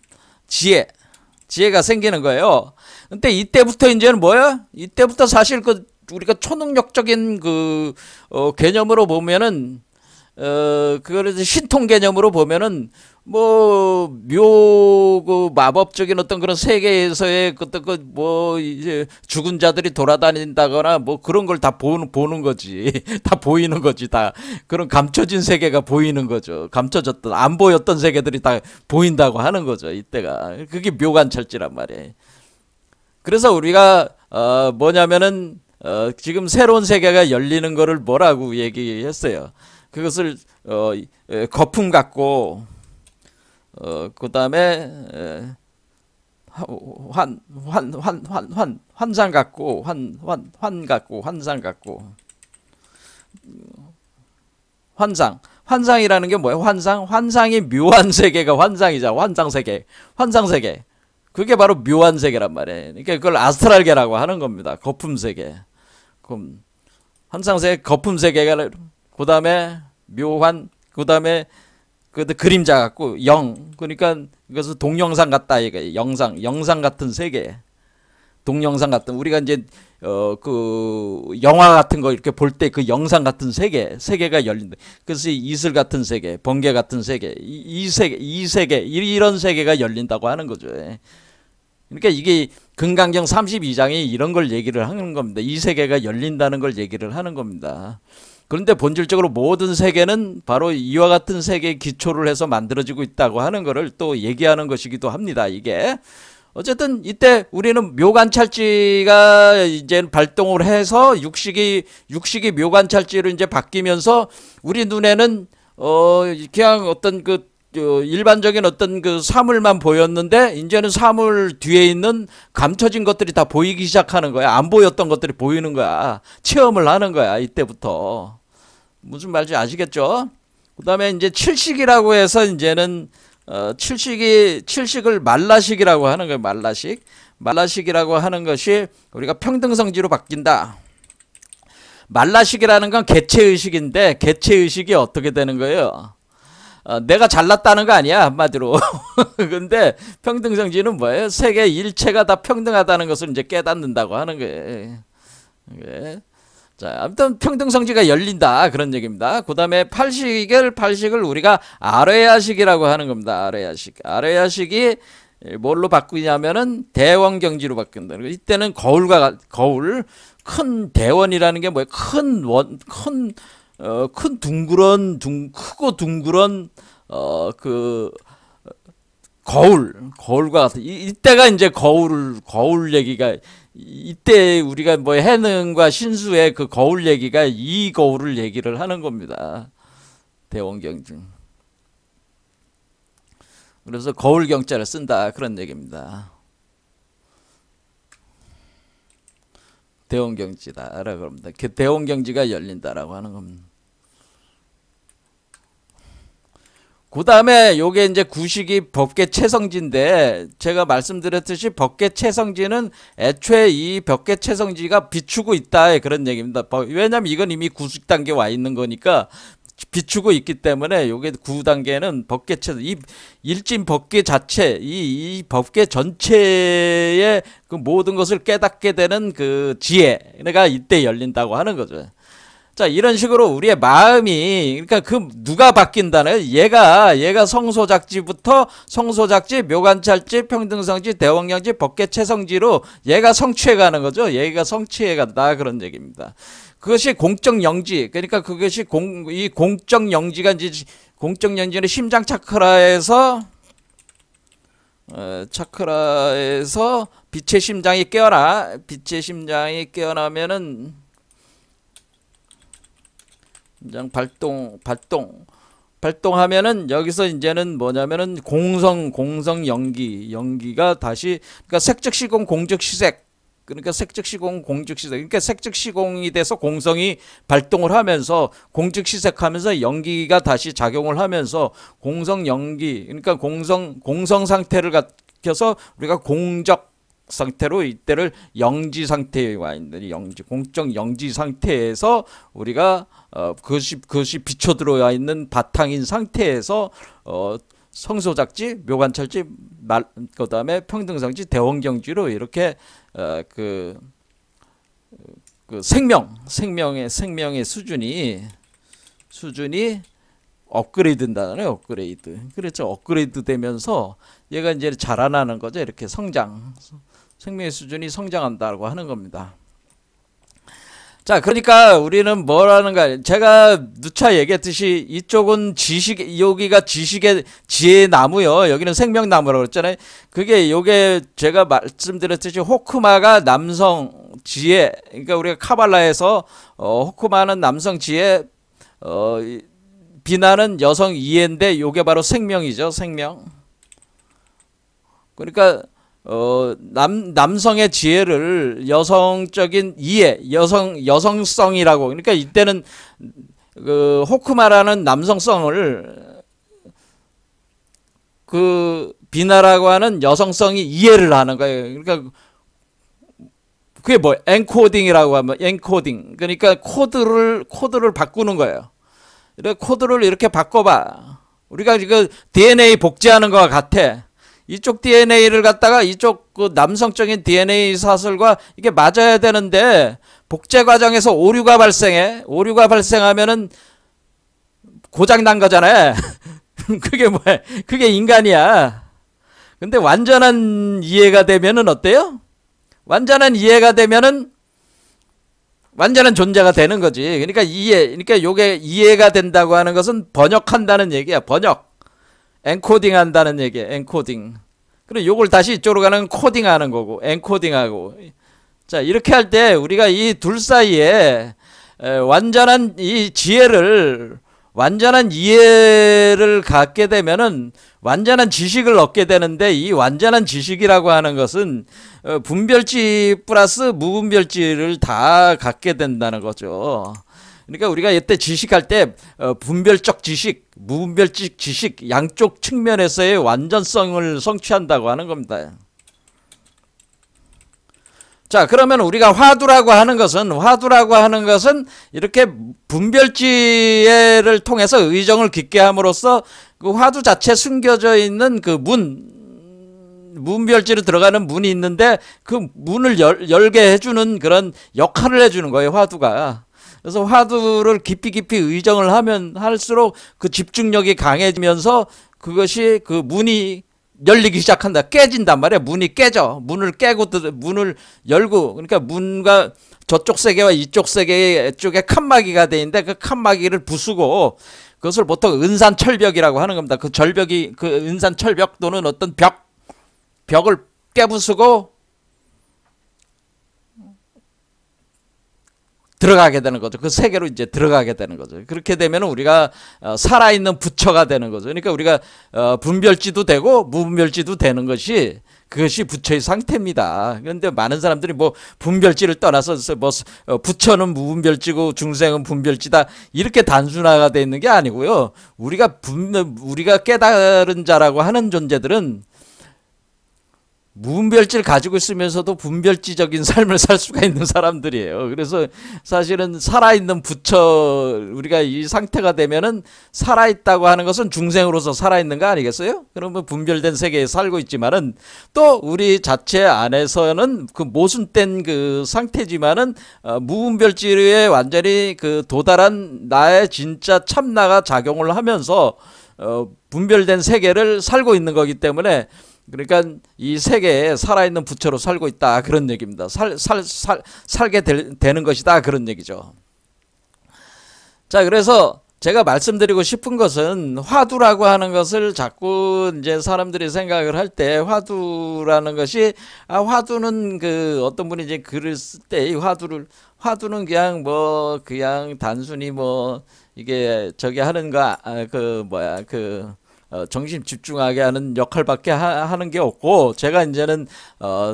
지혜가 생기는 거예요. 근데 이때부터 이제는 뭐야? 이때부터 사실 그 우리가 초능력적인 그 개념으로 보면은 그거를 신통 개념으로 보면은 뭐 그 마법적인 어떤 그런 세계에서의 어떤 뭐 이제 죽은 자들이 돌아다닌다거나 뭐 그런 걸 다 보는 거지. 다 보이는 거지. 다 그런 감춰진 세계가 보이는 거죠. 감춰졌던 안 보였던 세계들이 다 보인다고 하는 거죠. 이때가 그게 묘관찰지란 말이에요. 그래서 우리가 뭐냐면은 지금 새로운 세계가 열리는 거를 뭐라고 얘기했어요. 그것을 거품 같고 그 다음에 환상 같고 환상 같고 환상이라는 게 뭐예요? 환상이 묘한 세계가 환상이자 환상세계 그게 바로 묘한 세계란 말이에요. 그러니까 그걸 아스트랄계라고 하는 겁니다. 거품세계 환상세계 거품세계가 그 다음에 묘한 그 다음에 그림자 같고 그러니까 이것은 동영상 같다 이게 영상 같은 세계 동영상 같은 우리가 이제 그 영화 같은 거 이렇게 볼 때 그 영상 같은 세계가 열린다. 그래서 이슬 같은 세계 번개 같은 세계 이 세계 이런 세계가 열린다고 하는 거죠. 그러니까 이게 금강경 32장이 이런 걸 얘기를 하는 겁니다. 이 세계가 열린다는 걸 얘기를 하는 겁니다. 그런데 본질적으로 모든 세계는 바로 이와 같은 세계에 기초를 해서 만들어지고 있다고 하는 것을 또 얘기하는 것이기도 합니다. 이게 어쨌든 이때 우리는 묘관찰지가 이제 발동을 해서 육식이 묘관찰지로 이제 바뀌면서 우리 눈에는 그냥 어떤 일반적인 어떤 그 사물만 보였는데 이제는 사물 뒤에 있는 감춰진 것들이 다 보이기 시작하는 거야. 안 보였던 것들이 보이는 거야. 체험을 하는 거야. 이때부터. 무슨 말인지 아시겠죠? 그 다음에 이제 칠식이라고 해서 이제는 칠식을 말라식이라고 하는 거예요. 말라식이라고 하는 것이 우리가 평등성지로 바뀐다. 말라식이라는 건 개체의식인데 개체의식이 어떻게 되는 거예요? 내가 잘났다는 거 아니야 한마디로. 근데 평등성지는 뭐예요? 세계 일체가 다 평등하다는 것을 이제 깨닫는다고 하는 거예요. 자, 아무튼 평등성지가 열린다 그런 얘기입니다. 그 다음에 팔식을 우리가 아레야식이라고 하는 겁니다. 아레야식이 뭘로 바꾸냐면은 대원경지로 바꾼다. 이때는 거울 큰 대원이라는 게 뭐예요? 큰 크고 둥그런 그 거울과 같은 이때가 이제 거울 얘기가 이때 우리가 뭐 해능과 신수의 그 거울 얘기가 이 거울을 얘기를 하는 겁니다. 대원경지. 그래서 거울경자를 쓴다 그런 얘기입니다. 대원경지다라고 합니다. 그 대원경지가 열린다라고 하는 겁니다. 그 다음에 요게 이제 구식이 법계채성지인데 제가 말씀드렸듯이 법계채성지는 애초에 이 법계채성지가 비추고 있다 그런 얘기입니다. 왜냐면 이건 이미 구식 단계 와 있는 거니까 비추고 있기 때문에 요게 9단계는 법계채성 이 일진 법계 자체 이 법계 전체의 그 모든 것을 깨닫게 되는 그 지혜가 이때 열린다고 하는 거죠. 자, 이런 식으로 우리의 마음이, 그러니까 누가 바뀐다는, 얘가 성소작지부터 성소작지, 묘관찰지, 평등성지, 대원경지, 법계채성지로 얘가 성취해가는 거죠. 얘가 성취해간다. 그런 얘기입니다. 그것이 공적영지, 그러니까 그것이 이 공적영지가 이제, 공적영지는 심장 차크라에서 빛의 심장이 빛의 심장이 깨어나면은, 발동하면은 여기서 이제는 뭐냐면은 연기가 다시 그러니까 색즉시공 공즉시색 그러니까 색즉시공 공즉시색 그러니까 색즉시공이 돼서 공성이 발동을 하면서 공즉시색하면서 연기가 다시 작용을 하면서 공성연기 그러니까 공성 상태를 갖춰서 우리가 공적 상태로 이때를 영지 상태에 와 있는 공적 영지 상태에서 우리가 그것이 비춰들어와 있는 바탕인 상태에서 성소작지, 묘관찰지, 그다음에 평등성지, 대원경지로 이렇게 그 생명의 수준이 업그레이드 된다는 업그레이드. 그렇죠. 업그레이드 되면서 얘가 이제 자라나는 거죠. 이렇게 생명의 수준이 성장한다고 하는 겁니다. 자, 그러니까 우리는 뭐라는가? 제가 누차 얘기했듯이 이쪽은 여기가 지식의 지혜의 나무요. 여기는 생명나무라고 그랬잖아요. 요게 제가 말씀드렸듯이 호크마가 남성 지혜. 그러니까 우리가 카발라에서 호크마는 남성 지혜, 비나는 여성 이해인데 요게 바로 생명이죠. 생명. 그러니까 남성의 지혜를 여성적인 이해, 여성성이라고. 그러니까 이때는 그 호크마라는 남성성을 그 비나라고 하는 여성성이 이해를 하는 거예요. 그러니까 그게 뭐 엔코딩이라고 하면 엔코딩. 그러니까 코드를 바꾸는 거예요. 이렇게 코드를 이렇게 바꿔봐. 우리가 지금 DNA 복제하는 것과 같아. 이쪽 DNA를 갖다가 이쪽 그 남성적인 DNA 사슬과 이게 맞아야 되는데 복제 과정에서 오류가 발생해. 오류가 발생하면은 고장 난 거잖아요. 그게 뭐야? 그게 인간이야. 근데 완전한 이해가 되면은 어때요? 완전한 이해가 되면은 완전한 존재가 되는 거지. 그러니까 요게 이해가 된다고 하는 것은 번역한다는 얘기야. 엔코딩 한다는 얘기야. 엔코딩. 그리고 요걸 다시 이쪽으로 가는 코딩 하는 거고, 엔코딩하고. 자, 이렇게 할 때 우리가 이 둘 사이에 완전한 이해를 갖게 되면은 완전한 지식을 얻게 되는데 이 완전한 지식이라고 하는 것은 분별지 플러스 무분별지를 다 갖게 된다는 거죠. 그러니까 우리가 이때 지식할 때 분별적 지식, 무분별적 지식 양쪽 측면에서의 완전성을 성취한다고 하는 겁니다. 자, 그러면 우리가 화두라고 하는 것은 이렇게 분별지혜를 통해서 의정을 깊게 함으로써 그 화두 자체에 숨겨져 있는 그 무분별지로 들어가는 문이 있는데 그 문을 열게 해주는 그런 역할을 해주는 거예요, 화두가. 그래서 화두를 깊이 의정을 하면 할수록 그 집중력이 강해지면서 그것이 그 문이 열리기 시작한다. 깨진단 말이야. 문이 깨져. 문을 깨고 문을 열고, 그러니까 문과 저쪽 세계와 이쪽 세계 쪽에 칸막이가 돼 있는데 그 칸막이를 부수고, 그것을 보통 은산철벽이라고 하는 겁니다. 그 절벽이, 그 은산철벽 또는 어떤 벽을 깨부수고 들어가게 되는 거죠. 그 세계로 이제 들어가게 되는 거죠. 그렇게 되면 우리가 살아있는 부처가 되는 거죠. 그러니까 우리가 분별지도 되고 무분별지도 되는 것이, 그것이 부처의 상태입니다. 그런데 많은 사람들이 뭐 분별지를 떠나서 뭐 부처는 무분별지고 중생은 분별지다, 이렇게 단순화가 되어 있는 게 아니고요. 우리가 깨달은 자라고 하는 존재들은 무분별지를 가지고 있으면서도 분별지적인 삶을 살 수가 있는 사람들이에요. 그래서 사실은 살아있는 부처, 우리가 이 상태가 되면은 살아있다고 하는 것은 중생으로서 살아있는 거 아니겠어요? 그러면 분별된 세계에 살고 있지만은 또 우리 자체 안에서는 그 모순된 그 상태지만은 무분별지에 완전히 그 도달한 나의 진짜 참나가 작용을 하면서 분별된 세계를 살고 있는 거기 때문에, 그러니까 이 세계에 살아있는 부처로 살고 있다, 그런 얘기입니다. 살게 되는 것이다, 그런 얘기죠. 자, 그래서 제가 말씀드리고 싶은 것은, 화두라고 하는 것을 자꾸 이제 사람들이 생각을 할 때, 화두라는 것이, 화두는 그 어떤 분이 이제 글을 쓸 때 이 화두는 그냥 단순히 뭐 이게 저기 하는 거, 정신 집중하게 하는 역할밖에 하는 게 없고, 제가 이제는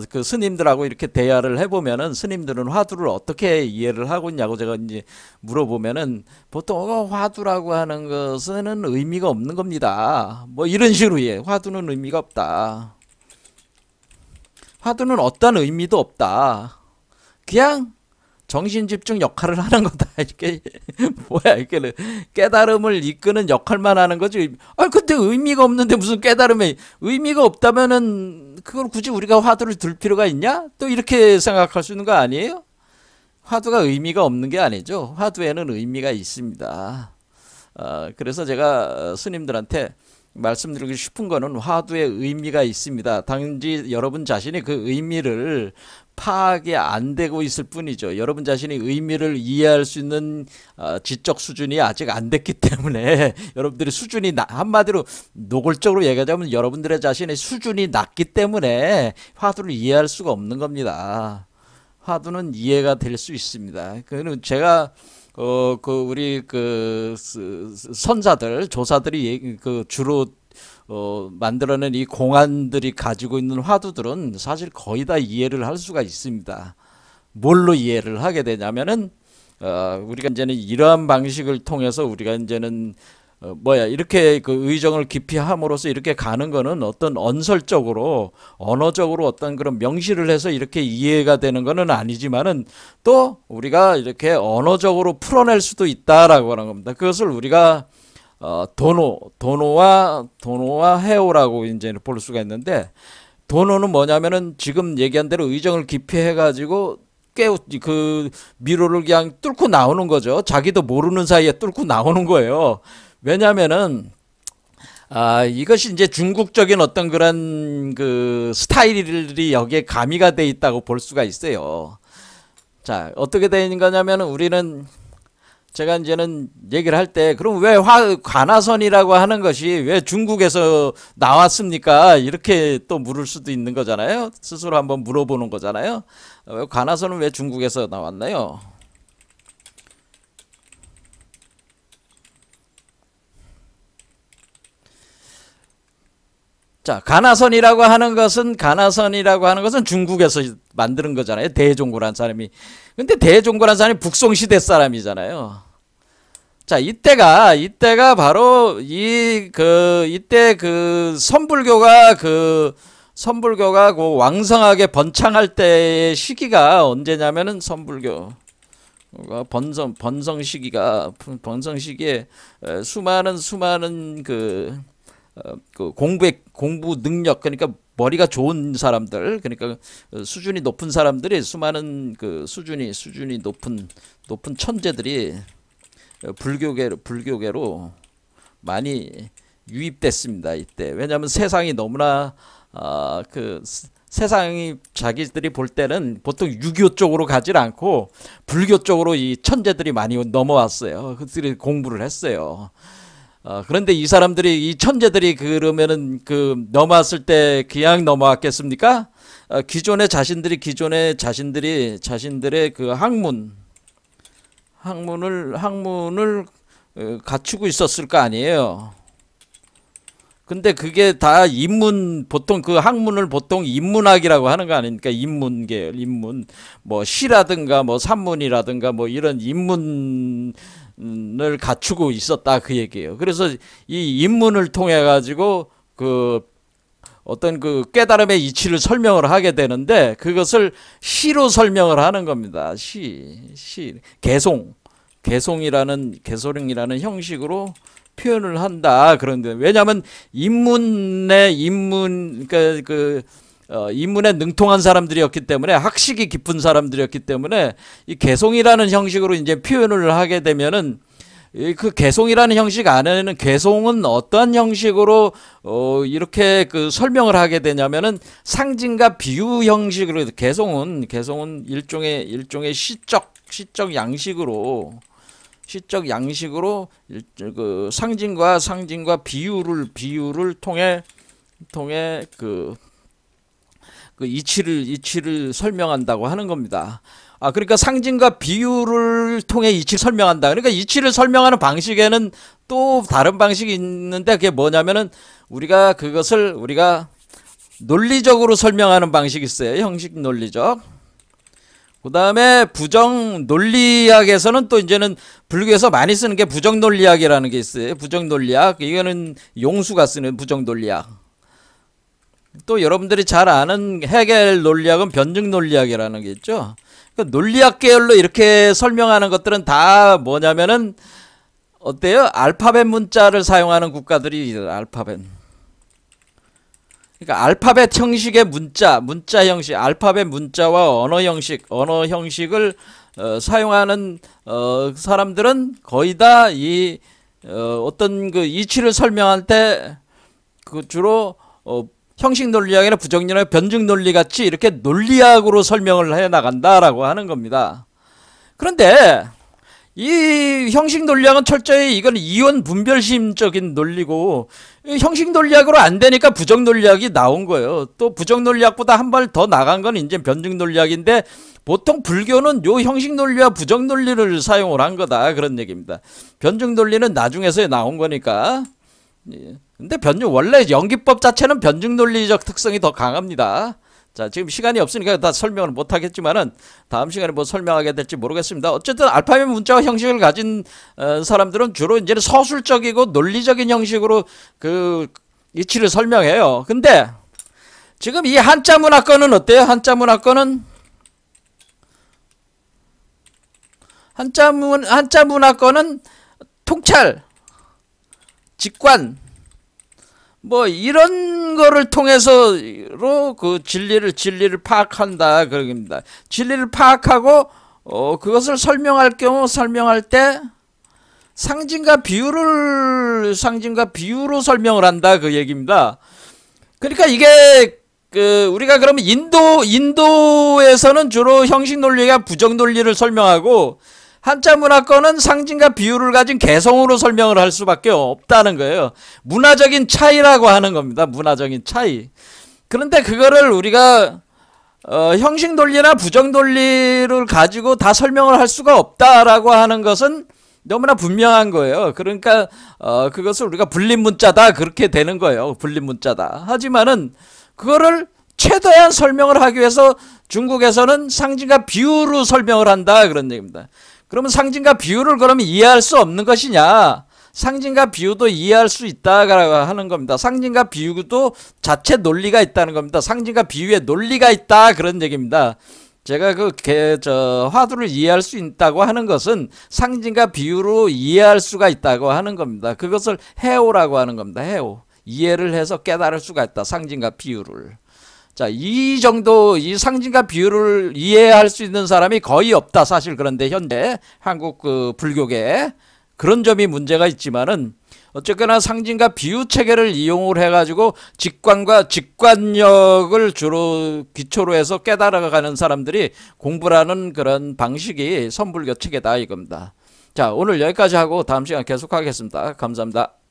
그 스님들하고 이렇게 대화를 해보면은, 스님들은 화두를 어떻게 이해를 하고 있냐고 제가 이제 물어보면은, 보통 화두라고 하는 것은 의미가 없는 겁니다, 뭐 이런 식으로 이해. 화두는 의미가 없다. 화두는 어떤 의미도 없다. 그냥 정신집중 역할을 하는 거다. 이렇게 뭐야, 이게 깨달음을 이끄는 역할만 하는 거지. 근데 의미가 없는데 무슨 깨달음에 의미가 없다면은 그걸 굳이 우리가 화두를 들 필요가 있냐? 또 이렇게 생각할 수 있는 거 아니에요? 화두가 의미가 없는 게 아니죠. 화두에는 의미가 있습니다. 그래서 제가 스님들한테 말씀드리고 싶은 거는, 화두에 의미가 있습니다. 단지 여러분 자신이 그 의미를 파악이 안 되고 있을 뿐이죠. 여러분 자신이 의미를 이해할 수 있는 지적 수준이 아직 안 됐기 때문에, 여러분들의 수준이 한마디로 노골적으로 얘기하자면 여러분들의 자신의 수준이 낮기 때문에 화두를 이해할 수가 없는 겁니다. 화두는 이해가 될 수 있습니다. 그는 제가 우리 선사들, 조사들이 주로 만들어낸 이 공안들이 가지고 있는 화두들은 사실 거의 다 이해를 할 수가 있습니다. 뭘로 이해를 하게 되냐면은, 우리가 이제는 이러한 방식을 통해서 우리가 이제는 이렇게 그 의정을 깊이 함으로써 이렇게 가는 거는 어떤 언설적으로, 언어적으로 어떤 그런 명시를 해서 이렇게 이해가 되는 거는 아니지만은, 또 우리가 이렇게 언어적으로 풀어낼 수도 있다라고 하는 겁니다. 그것을 우리가 도노와 해오라고 이제 볼 수가 있는데, 도노는 뭐냐면은 지금 얘기한 대로 의정을 깊이 해가지고 그 미로를 그냥 뚫고 나오는 거죠. 자기도 모르는 사이에 뚫고 나오는 거예요. 왜냐면은 이것이 이제 중국적인 어떤 그런 그 스타일이 여기에 가미가 돼 있다고 볼 수가 있어요. 자, 어떻게 되는 거냐면, 우리는, 제가 이제는 얘기를 할 때, 그럼 왜 관화선이라고 하는 것이 왜 중국에서 나왔습니까? 이렇게 또 물을 수도 있는 거잖아요. 스스로 한번 물어보는 거잖아요. 관화선은 왜 중국에서 나왔나요? 자, 가나선이라고 하는 것은 중국에서 만드는 거잖아요. 대종고란 사람이. 근데 대종고란 사람이 북송시대 사람이잖아요. 자, 이때가 바로 이때 선불교가 왕성하게 번창할 때의 시기가 언제냐면은, 선불교 번성 시기에 수많은 공부 능력, 그러니까 머리가 좋은 사람들, 그러니까 수준이 높은 사람들이, 수많은 수준이 높은 천재들이 불교계로 많이 유입됐습니다. 이때. 왜냐하면 세상이 너무나 세상이 자기들이 볼 때는 보통 유교 쪽으로 가질 않고 불교 쪽으로 이 천재들이 많이 넘어왔어요. 그들이 공부를 했어요. 그런데 이 사람들이, 이 천재들이 그러면은 넘어왔을 때 그냥 넘어왔겠습니까? 기존의 자신들이 자신들의 그 학문을 갖추고 있었을 거 아니에요. 근데 그게 다 보통 그 학문을 보통 인문학이라고 하는 거 아닙니까? 인문계열, 뭐 시라든가 뭐 산문이라든가 뭐 이런 인문을 갖추고 있었다 그 얘기예요. 그래서 이 인문을 통해 가지고 어떤 깨달음의 이치를 설명을 하게 되는데, 그것을 시로 설명을 하는 겁니다. 개송이라는 형식으로 표현을 한다. 그런데 왜냐하면 인문에 능통한 사람들이었기 때문에, 학식이 깊은 사람들이었기 때문에 이 개송이라는 형식으로 이제 표현을 하게 되면은, 그 개송이라는 형식 안에는 개송은 어떠한 형식으로 이렇게 설명을 하게 되냐면은 상징과 비유 형식으로, 개송은 일종의 시적 양식으로 상징과 비유를 통해 이치를 설명한다고 하는 겁니다. 그러니까 상징과 비유를 통해 이치를 설명한다. 그러니까 이치를 설명하는 방식에는 또 다른 방식이 있는데, 그게 뭐냐면은 그것을 우리가 논리적으로 설명하는 방식이 있어요. 형식 논리적. 그 다음에 부정 논리학에서는 또 이제는 불교에서 많이 쓰는 게 부정 논리학이라는 게 있어요. 부정 논리학. 이거는 용수가 쓰는 부정 논리학. 또 여러분들이 잘 아는 헤겔 논리학은 변증 논리학이라는 게 있죠. 그러니까 논리학 계열로 이렇게 설명하는 것들은 다 뭐냐면은 어때요? 알파벳 문자를 사용하는 국가들이 알파벳. 그러니까 알파벳 형식의 문자 형식, 알파벳 문자와 언어 형식을 사용하는 사람들은 거의 다 어떤 이치를 설명할 때 주로 형식 논리학이나 부정 논리학, 변증 논리 같이 이렇게 논리학으로 설명을 해 나간다라고 하는 겁니다. 그런데 이 형식 논리학은 철저히 이건 이원 분별심적인 논리고, 형식 논리학으로 안 되니까 부정 논리학이 나온 거예요. 또 부정 논리학보다 한 발 더 나간 건 이제 변증 논리학인데, 보통 불교는 요 형식 논리와 부정 논리를 사용을 한 거다 그런 얘기입니다. 변증 논리는 나중에서 나온 거니까. 근데 원래 연기법 자체는 변증 논리적 특성이 더 강합니다. 자, 지금 시간이 없으니까 다 설명을 못 하겠지만은 다음 시간에 뭐 설명하게 될지 모르겠습니다. 어쨌든 알파벳 문자와 형식을 가진 사람들은 주로 이제는 서술적이고 논리적인 형식으로 이치를 설명해요. 근데 지금 이 한자 문화권은 어때요? 한자 문화권은 통찰, 직관, 뭐 이런 거를 통해서로 진리를 파악한다 그런 겁니다. 진리를 파악하고 그것을 설명할 때 상징과 비유로 설명을 한다 그 얘기입니다. 그러니까 이게 우리가 그러면 인도에서는 주로 형식 논리가 부정 논리를 설명하고, 한자 문화권은 상징과 비유를 가진 개성으로 설명을 할 수밖에 없다는 거예요. 문화적인 차이라고 하는 겁니다. 문화적인 차이. 그런데 그거를 우리가 형식 논리나 부정 논리를 가지고 다 설명을 할 수가 없다라고 하는 것은 너무나 분명한 거예요. 그러니까 그것을 우리가 분립문자다 그렇게 되는 거예요. 분립문자다. 하지만은 그거를 최대한 설명을 하기 위해서 중국에서는 상징과 비유로 설명을 한다 그런 얘기입니다. 그러면 상징과 비유를 그러면 이해할 수 없는 것이냐? 상징과 비유도 이해할 수 있다고 하는 겁니다. 상징과 비유도 자체 논리가 있다는 겁니다. 상징과 비유에 논리가 있다 그런 얘기입니다. 제가 화두를 이해할 수 있다고 하는 것은 상징과 비유로 이해할 수가 있다고 하는 겁니다. 그것을 해오라고 하는 겁니다. 해오. 이해를 해서 깨달을 수가 있다. 상징과 비유를. 자, 이 상징과 비유를 이해할 수 있는 사람이 거의 없다. 사실 그런데 현재 한국 불교계에 그런 점이 문제가 있지만은, 어쨌거나 상징과 비유 체계를 이용을 해가지고 직관과 직관력을 주로 기초로 해서 깨달아가는 사람들이 공부라는 그런 방식이 선불교 체계다 이겁니다. 자, 오늘 여기까지 하고 다음 시간 계속하겠습니다. 감사합니다.